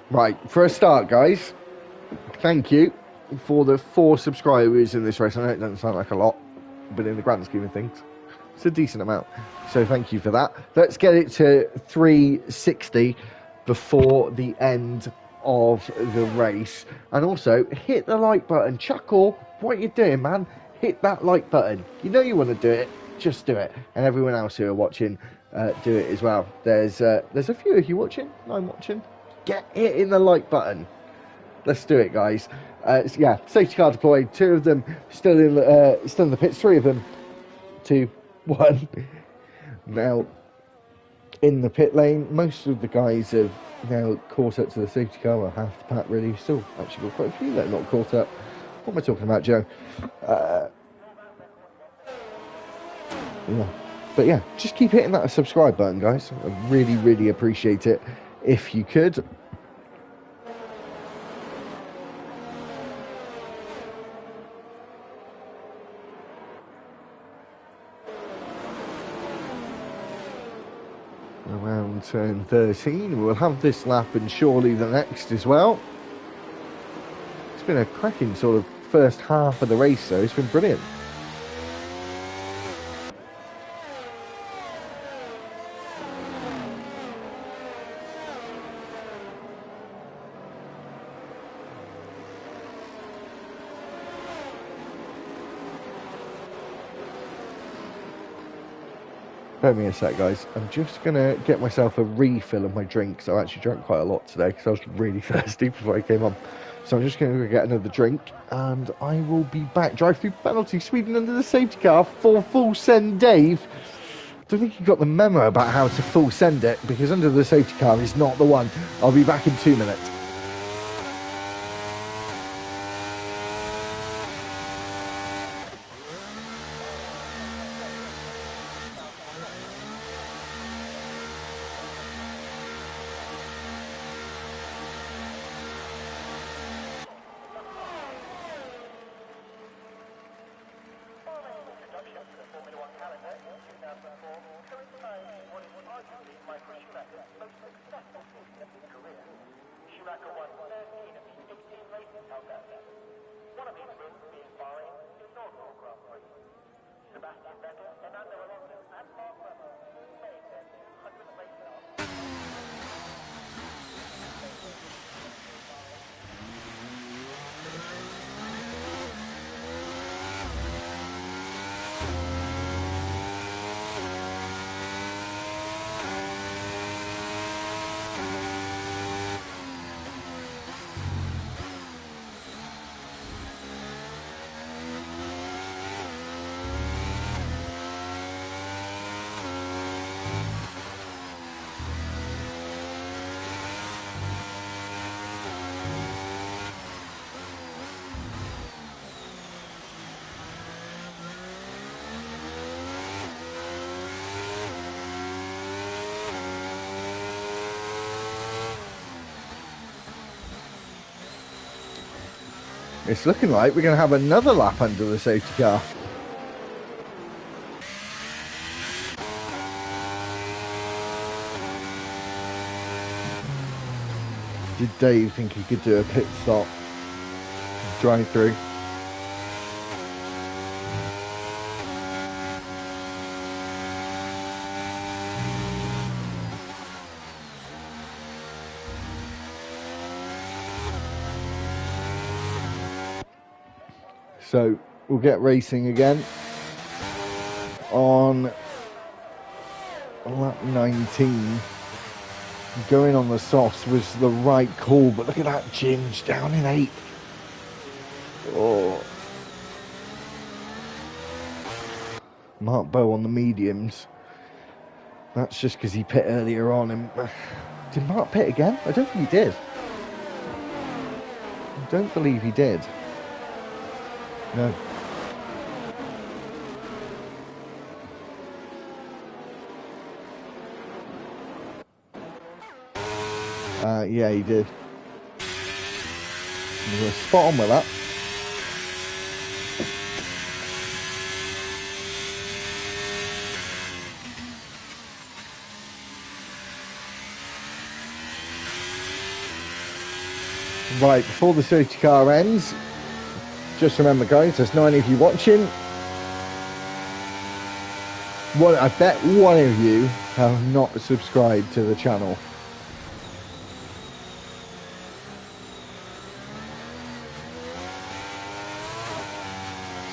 S1: Right, for a start, guys. Thank you. for the 4 subscribers in this race. I know it doesn't sound like a lot, but in the grand scheme of things, it's a decent amount. So thank you for that. Let's get it to 360 before the end of the race. And also, hit the like button. Chuckle, what are you doing, man? Hit that like button. You know you want to do it, just do it. And everyone else who are watching, do it as well. There's a few of you watching. I'm watching. Get hitting the like button. Let's do it, guys. Yeah, safety car deployed. 2 of them still in the pits. 3 of them. 2, 1. Now in the pit lane. Most of the guys have now caught up to the safety car. Well, half the pack really. Still actually got quite a few that are not caught up. What am I talking about, Joe? Yeah. But yeah, just keep hitting that subscribe button, guys. I really, really appreciate it if you could. Around turn 13, we'll have this lap and surely the next as well. It's been a cracking sort of first half of the race, though. It's been brilliant. Bear me a sec, guys. I'm just going to get myself a refill of my drink. So I actually drank quite a lot today because I was really thirsty before I came on. So I'm just going to get another drink and I will be back. Drive through penalty, Sweden under the safety car for full send Dave. Don't think you got the memo about how to full send it because under the safety car is not the one. I'll be back in 2 minutes. It's looking like we're going to have another lap under the safety car. Did Dave think he could do a pit stop? Drive through. So we'll get racing again on lap 19. Going on the softs was the right call, but look at that, Ginge down in 8th. Oh. Mark Bow on the mediums. That's just because he pit earlier on. And did Mark pit again? I don't think he did. I don't believe he did. No. Yeah, he did. He was spot on with that. Right, before the safety car ends, Just remember, guys, there's 9 of you watching. I bet one of you have not subscribed to the channel.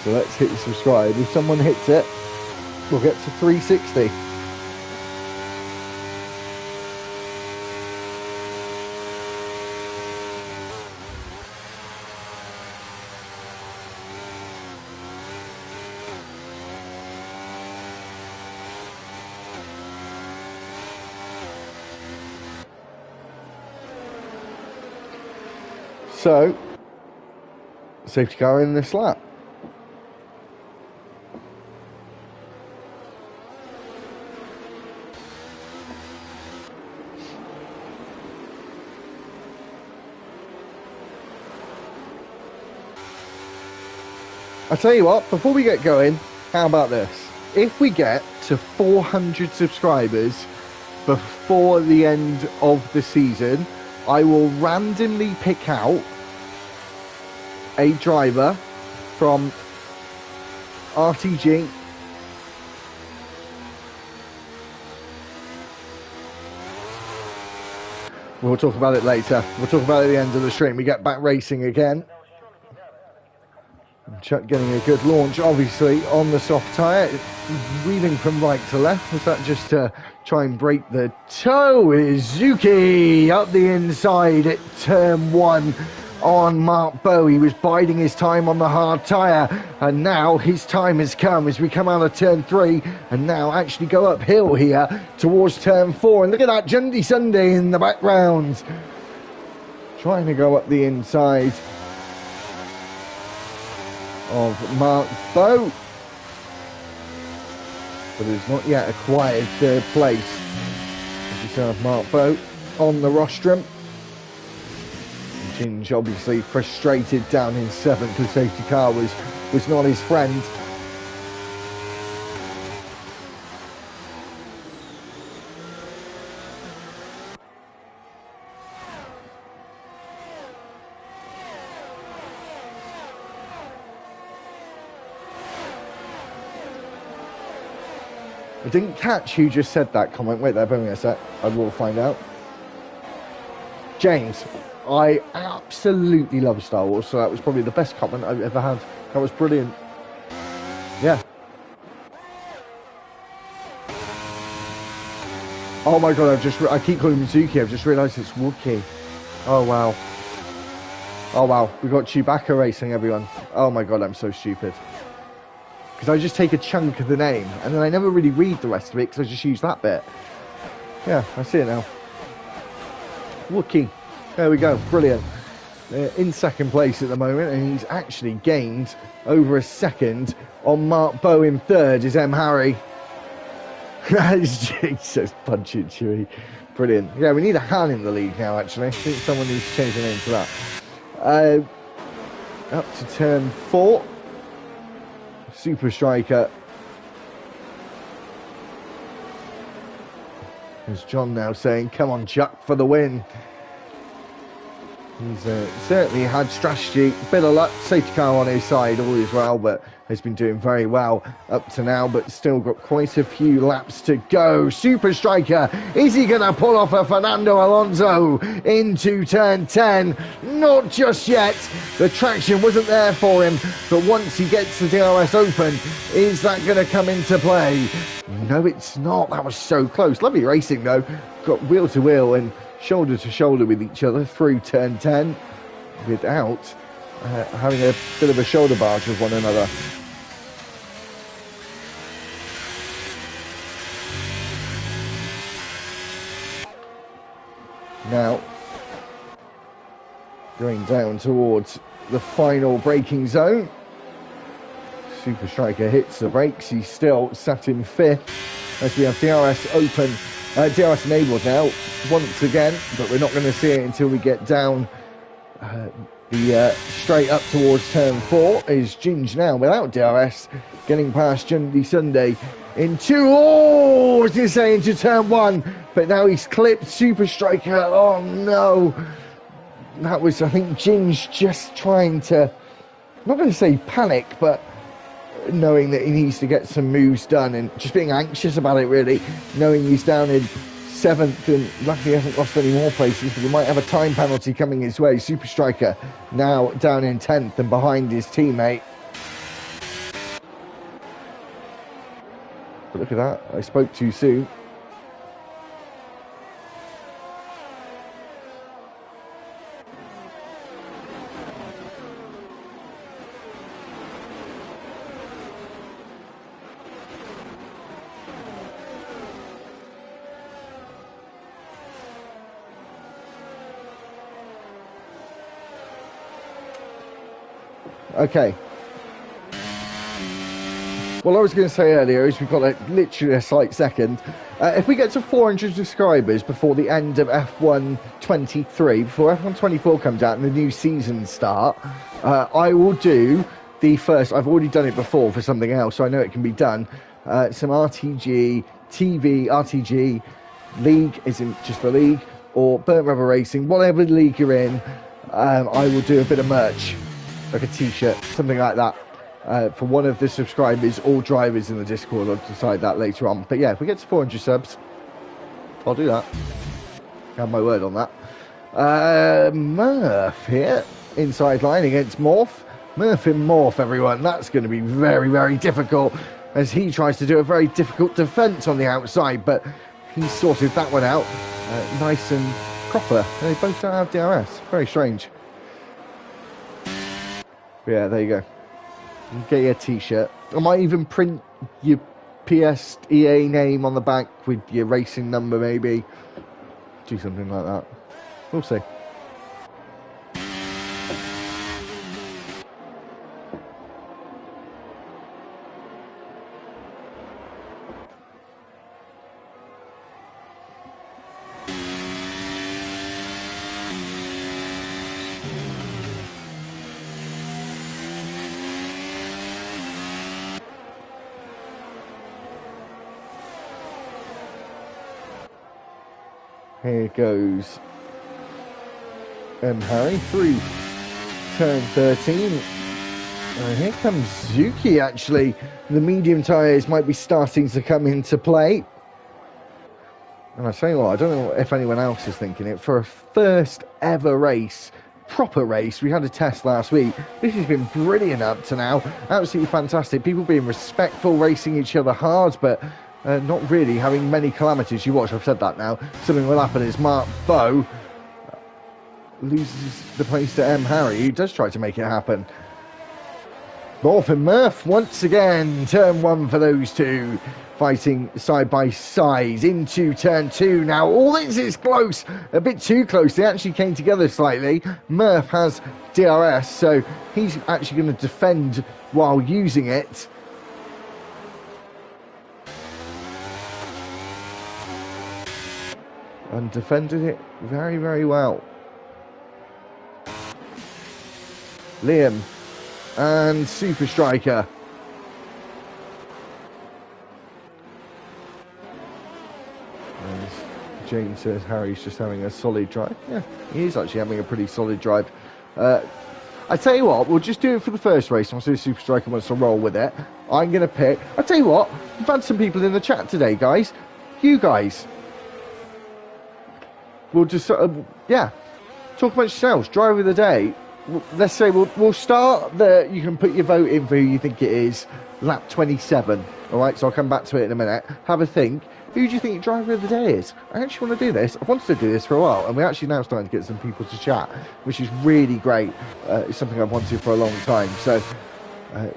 S1: So let's hit subscribe. If someone hits it, we'll get to 360. So, safety car in this lap. I tell you what, before we get going, how about this? If we get to 400 subscribers before the end of the season, I will randomly pick out a driver from RTG We'll talk about it later. We'll talk about it at the end of the stream. We get back racing again. Chuck getting a good launch, obviously, on the soft tyre. Wheeling from right to left. Was that just to try and break the toe? Izuki up the inside at turn 1 on Mark Bowe. He was biding his time on the hard tyre, and now his time has come as we come out of turn 3 and now actually go uphill here towards turn 4. And look at that, Jundy Sunday in the background, trying to go up the inside of Mark Bowe, but has not yet acquired third place. As you saw, Mark Bowe on the rostrum. Ginge obviously frustrated down in 7th. The safety car was not his friend. I didn't catch who just said that comment. Wait there, bear with me a sec. I will find out. James, I absolutely love Star Wars, so that was probably the best comment I've ever had. That was brilliant. Yeah. Oh my god, I keep calling him Zuki, I've just realised it's Wookiee. Oh wow. Oh wow, we've got Chewbacca racing, everyone. Oh my god, I'm so stupid. Because I just take a chunk of the name, and then I never really read the rest of it, because I just use that bit. Yeah, I see it now. Wookiee. There we go, brilliant. In second place at the moment, and he's actually gained over a second on Mark Bowe in third is M. Harry. Jesus, punching Chewy. Brilliant. Yeah, we need a Han in the league now, actually. I think someone needs to change the name to that. Up to turn 4. Super Striker. There's John now saying, come on, Chuck, for the win. He's certainly had strategy, bit of luck, safety car on his side all as well, but has been doing very well up to now, but still got quite a few laps to go. Super Striker, is he going to pull off a Fernando Alonso into turn 10? Not just yet. The traction wasn't there for him, but once he gets the DRS open, is that going to come into play? No, it's not. That was so close. Lovely racing though. Got wheel to wheel and shoulder to shoulder with each other through turn 10 without having a bit of a shoulder barge with one another. Now going down towards the final braking zone. Super Striker hits the brakes. He's still sat in 5th as we have DRS open. DRS enabled now once again, but we're not going to see it until we get down the straight up towards turn 4. Is Ginge now without DRS getting past Jundy Sunday into, oh, I was going to say into turn 1, but now he's clipped Super Striker. Oh no, that was, I think, Ginge just trying to not going to say panic, but knowing that he needs to get some moves done and just being anxious about it, really, knowing he's down in 7th and luckily hasn't lost any more places, but he might have a time penalty coming his way. Super Striker now down in 10th and behind his teammate. But look at that, I spoke too soon. Okay. What I was going to say earlier is we've got literally a slight second. If we get to 400 subscribers before the end of F1 23, before F1 24 comes out and the new season start, I will do the first. I've already done it before for something else, so I know it can be done. Some RTG, TV, RTG, League isn't just for League, or Burnt Rubber Racing, whatever league you're in, I will do a bit of merch, like a t-shirt, something like that. For one of the subscribers or drivers in the Discord. I'll decide that later on. But yeah, if we get to 400 subs, I'll do that. Have my word on that. Murph here, inside line against Morph. Murph in Morph, everyone. That's going to be very, very difficult as he tries to do a very difficult defence on the outside, but he sorted that one out nice and proper. They both don't have DRS. Very strange. But yeah, there you go. Get your t-shirt. I might even print your PSEA name on the back with your racing number, maybe. Do something like that. We'll see. Here goes Harry through turn 13. And here comes Zuki, actually. The medium tyres might be starting to come into play. And I tell you what, I don't know if anyone else is thinking it. For a first ever race, proper race, we had a test last week. This has been brilliant up to now. Absolutely fantastic. People being respectful, racing each other hard, but not really having many calamities. You watch, I've said that now. Something will happen is Mark Bow loses the place to Harry, who does try to make it happen. Morph and Murph once again. Turn 1 for those two. Fighting side by side into turn 2 now. All this is close. A bit too close. They actually came together slightly. Murph has DRS, so he's actually going to defend while using it. And defended it very, very well. Liam and Super Striker. As James says, Harry's just having a solid drive. Yeah, he is actually having a pretty solid drive. I tell you what, we'll just do it for the first race. I'll see if Super Striker wants to roll with it. I'm going to pick. I tell you what, we've had some people in the chat today, guys. You guys. We'll just, talk amongst yourselves. Driver of the day. Let's say we'll start there. You can put your vote in for who you think it is. Lap 27. All right, so I'll come back to it in a minute. Have a think. Who do you think your driver of the day is? I actually want to do this. I've wanted to do this for a while, and we're actually now starting to get some people to chat, which is really great. It's something I've wanted for a long time. So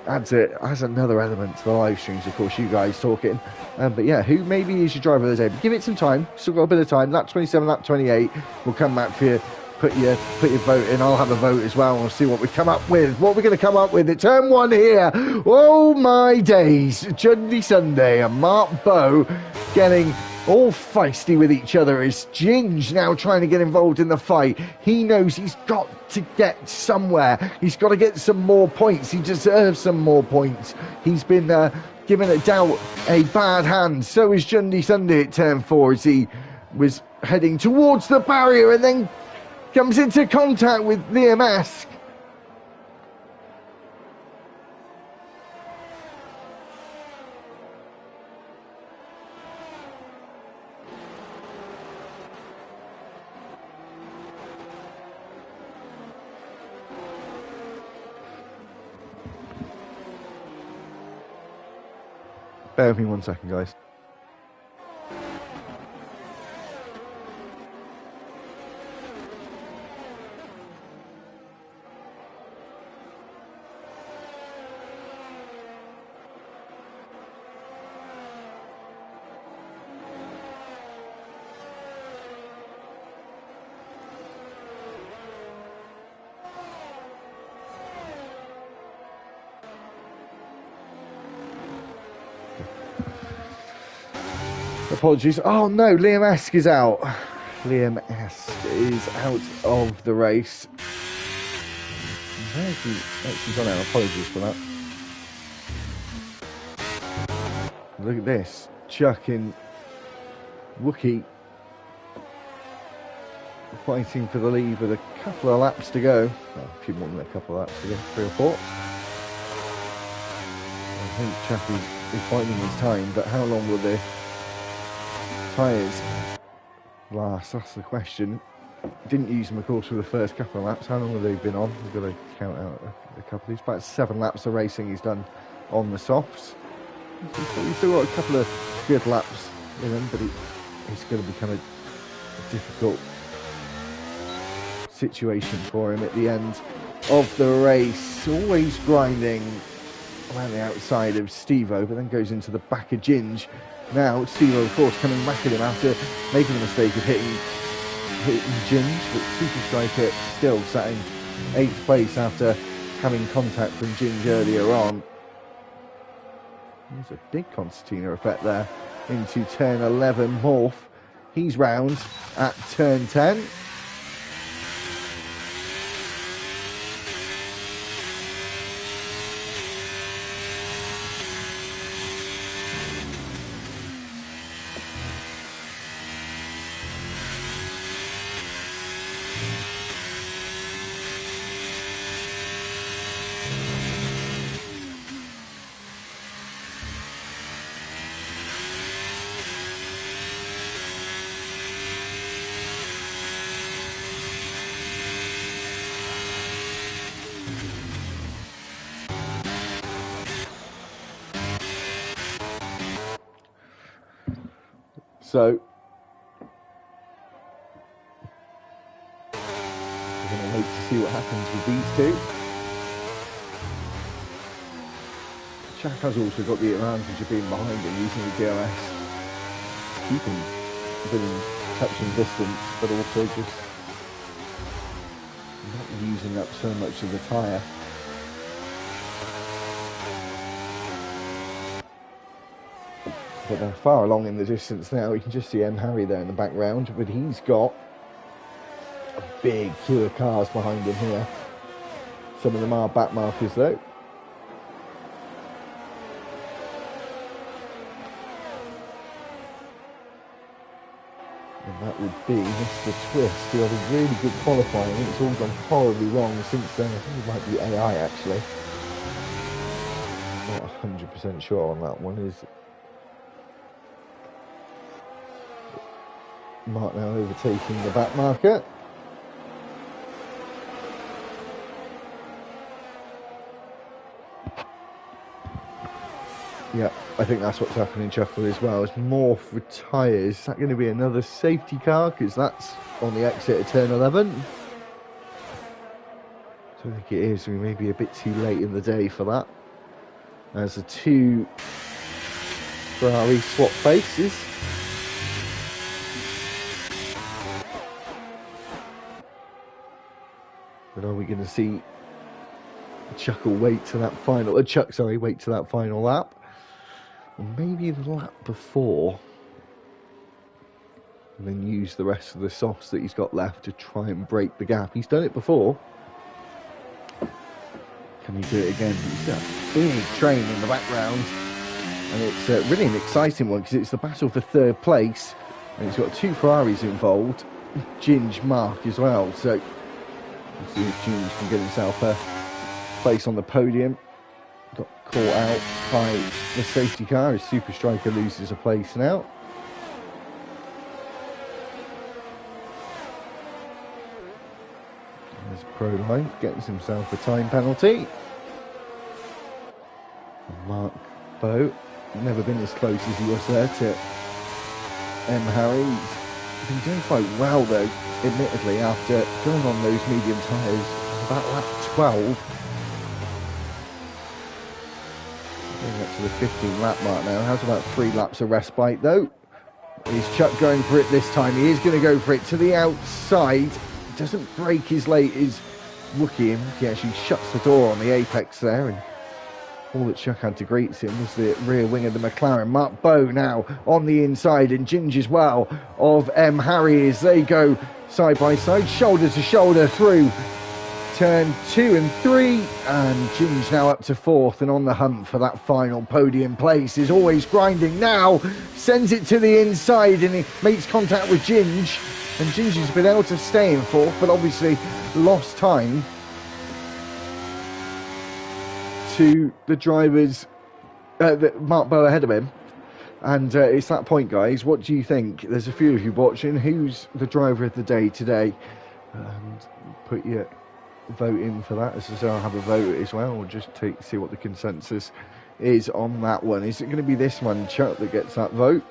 S1: adds another element to the live streams, of course, you guys talking. But yeah, who maybe is your driver of the day? But give it some time. Still got a bit of time. Lap 27, lap 28. We'll come back for you. Put your vote in. I'll have a vote as well. We'll see what we come up with. What we're going to come up with at turn 1 here. Oh my days. Jundy Sunday and Mark Bow getting all feisty with each other as Ginge now trying to get involved in the fight. He knows he's got to get somewhere. He's got to get some more points. He deserves some more points. He's been given a doubt a bad hand. So is Jundy Sunday at turn 4 as he was heading towards the barrier and then comes into contact with Liam Esk. Bear with me 1 second, guys. Apologies. Oh no, Liam Esk is out. Liam Esk is out of the race. He's actually gone out. Apologies for that. Look at this. Chucking Wookie fighting for the lead with a couple of laps to go. Well, a few more than a couple of laps to go. 3 or 4. I think Chuck is finding his time, but how long will the tyres last? That's the question. Didn't use them, of course, for the first couple of laps. How long have they been on? We've got to count out a couple of these. About 7 laps of racing he's done on the softs. He's still got a couple of good laps in him, but it's going to become a difficult situation for him at the end of the race. Always grinding around the outside of Steve-O, but then goes into the back of Ginge. Now Steve-O, of course, coming back at him after making the mistake of hitting Ginge, but Super Striker still sat in 8th place after having contact from Ginge earlier on. There's a big concertina effect there into turn 11. Morph, he's round at turn 10. So, we're going to wait to see what happens with these two. Jack has also got the advantage of being behind him using the DRS, keeping within touching distance, but also just not using up so much of the tyre. But they're far along in the distance now. You can just see M. Harry there in the background, but he's got a big queue of cars behind him here. Some of them are back markers though. And that would be Mr. Twist, who had a really good qualifying. It's all gone horribly wrong since then. I think it might be AI actually. I'm not 100% sure on that one. Is Mark now overtaking the back marker. Yeah, I think that's what's happening, Chuckle, as well. As Morph retires, is that going to be another safety car? Because that's on the exit of turn 11. I don't think it is. We may be a bit too late in the day for that. As the 2 Ferrari swap faces. But are we going to see Chuckle wait to that final? Wait to that final lap, or maybe the lap before, and then use the rest of the softs that he's got left to try and break the gap. He's done it before. Can he do it again? He's got a big train in the background, and it's really an exciting one because it's the battle for 3rd place, and it's got 2 Ferraris involved, Ginge, Mark as well. So. See if Ginge can get himself a place on the podium. Got caught out by the safety car as Super Striker loses a place now. There's Proline, gets himself a time penalty. Mark Bow never been as close as he was there to Harry. He's been doing quite well though, admittedly, after going on those medium tyres about lap 12. Getting up to the 15 lap mark now. Has about 3 laps of respite though. Is Chuck going for it this time? He is going to go for it to the outside. Doesn't break his Wookie. He actually shuts the door on the apex there, and all that Chuck had to greet him was the rear wing of the McLaren. Mark Bowe now on the inside, and Ginge as well of Harry as they go side by side, shoulder to shoulder through turn 2 and 3, and Ginge now up to 4th and on the hunt for that final podium place. Is always grinding now, sends it to the inside, and he makes contact with Ginge, and Ginge has been able to stay in 4th, but obviously lost time to the drivers, Mark Bowe ahead of him. And it's that point, guys. What do you think? There's a few of you watching. Who's the driver of the day today? And put your vote in for that. As I say, I'll have a vote as well. We'll just see what the consensus is on that one. Is it going to be this one, Chuck, that gets that vote?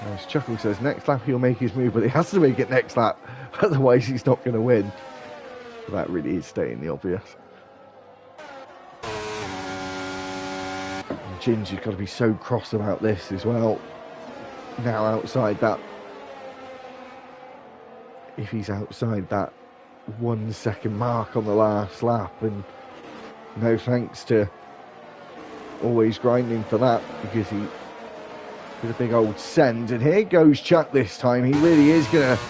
S1: As Chuckle says, next lap he'll make his move, but he has to make it next lap, otherwise he's not going to win. But that really is stating the obvious. Ginge has got to be so cross about this as well. Now outside that, if he's outside that 1 second mark on the last lap, and no thanks to always grinding for that, because he did a big old send. And here goes Chuck this time. He really is going to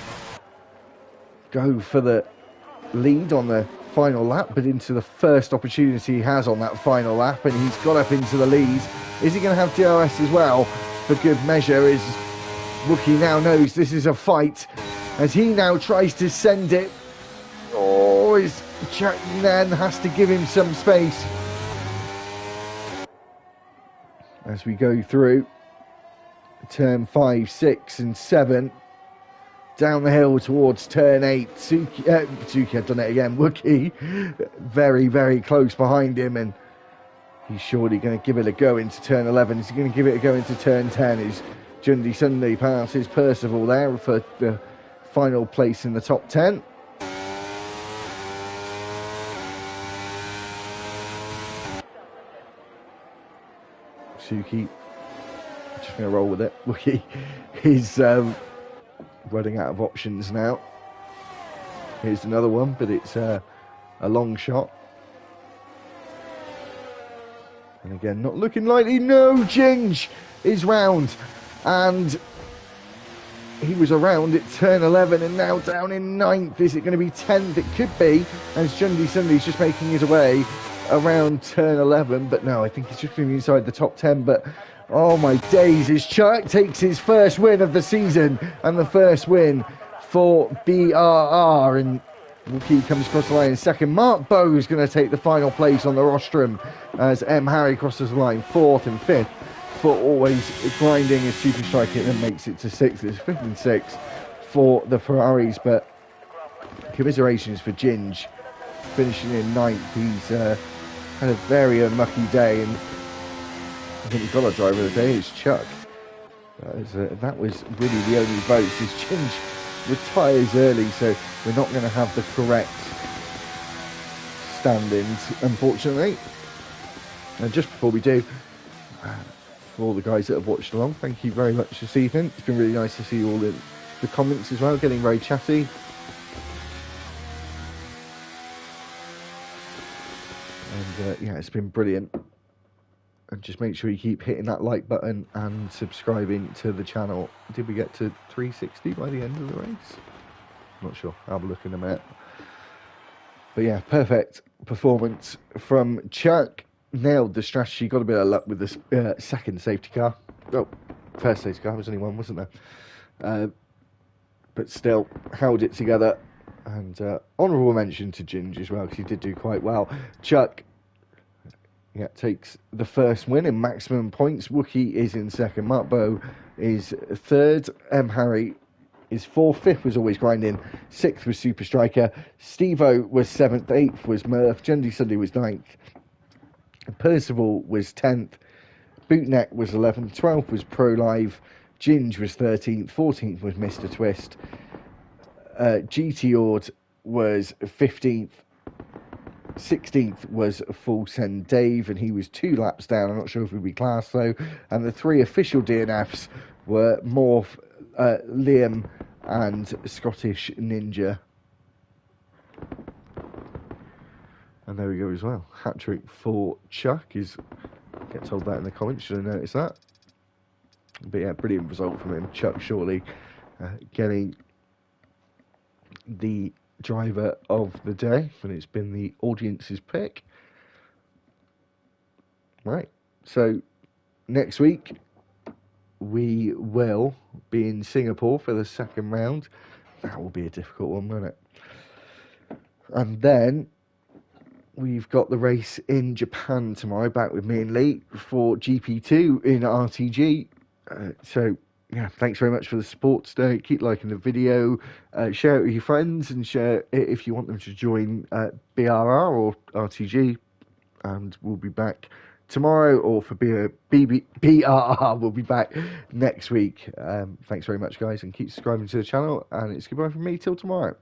S1: go for the lead on the final lap, but into the first opportunity he has on that final lap, and he's got up into the lead. Is he going to have DRS as well for good measure? Is Wookie now knows this is a fight as he now tries to send it. Oh, is Chuck then has to give him some space as we go through turn 5, 6 and 7 down the hill towards turn 8. Suki had done it again. Wookie very, very close behind him, and he's surely going to give it a go into turn 11. Is he going to give it a go into turn 10? Is Jundy Sunday passes Percival there for the final place in the top 10. Suki just going to roll with it. Wookie is running out of options now. Here's another one, but it's a long shot. And again, not looking likely. No, Ginge is round, and he was around at turn 11 and now down in 9th. Is it going to be 10th? It could be, as Jundy Sunday's just making his way around turn 11, but no, I think he's just going to be inside the top 10. But oh my days, as Chuck takes his first win of the season, and the first win for BRR, and Wookie comes across the line in second. Mark Bowe is going to take the final place on the rostrum as Harry crosses the line 4th and 5th for always grinding as Super Striker, and then makes it to 6th. It's 5th and 6th for the Ferraris, but commiserations for Ginge finishing in 9th. He's had a very unlucky day, and I think we've got our driver of the day is Chuck. That was really the only vote. Is Ginge retires early, so we're not going to have the correct stand-ins, unfortunately. And just before we do, for all the guys that have watched along, thank you very much this evening. It's been really nice to see all the comments as well, getting very chatty. And yeah, it's been brilliant. And just make sure you keep hitting that like button and subscribing to the channel. Did we get to 360 by the end of the race? Not sure. I'll have a look in a minute. But yeah, perfect performance from Chuck. Nailed the strategy. Got a bit of luck with the second safety car. Oh, first safety car. There was only one, wasn't there? But still, held it together. And honourable mention to Ginge as well, because he did do quite well. Chuck, yeah, takes the first win in maximum points. Wookie is in second. Mark Bowe is third. Harry is fourth. Fifth was always grinding. Sixth was Super Striker. Steve-O was seventh. Eighth was Murph. Jundy Sunday was ninth. Percival was 10th, Bootneck was 11th, 12th was Pro Live, Ginge was 13th, 14th was Mr. Twist, GT Ord was 15th, 16th was Full Send Dave, and he was 2 laps down. I'm not sure if he'll be classed though. And the 3 official DNFs were Morph, Liam, and Scottish Ninja. And there we go as well. Hat trick for Chuck. Get told that in the comments. Should have noticed that. But yeah, brilliant result from him. Chuck Shortley getting the driver of the day, and it's been the audience's pick. Right, so next week we will be in Singapore for the second round. That will be a difficult one, won't it? And then we've got the race in Japan tomorrow, back with me and Lee for GP2 in RTG. So yeah, thanks very much for the support today. Keep liking the video, share it with your friends, and share it if you want them to join BRR or RTG. And we'll be back tomorrow, or for BRR, we'll be back next week. Thanks very much, guys, and keep subscribing to the channel. And it's goodbye from me till tomorrow.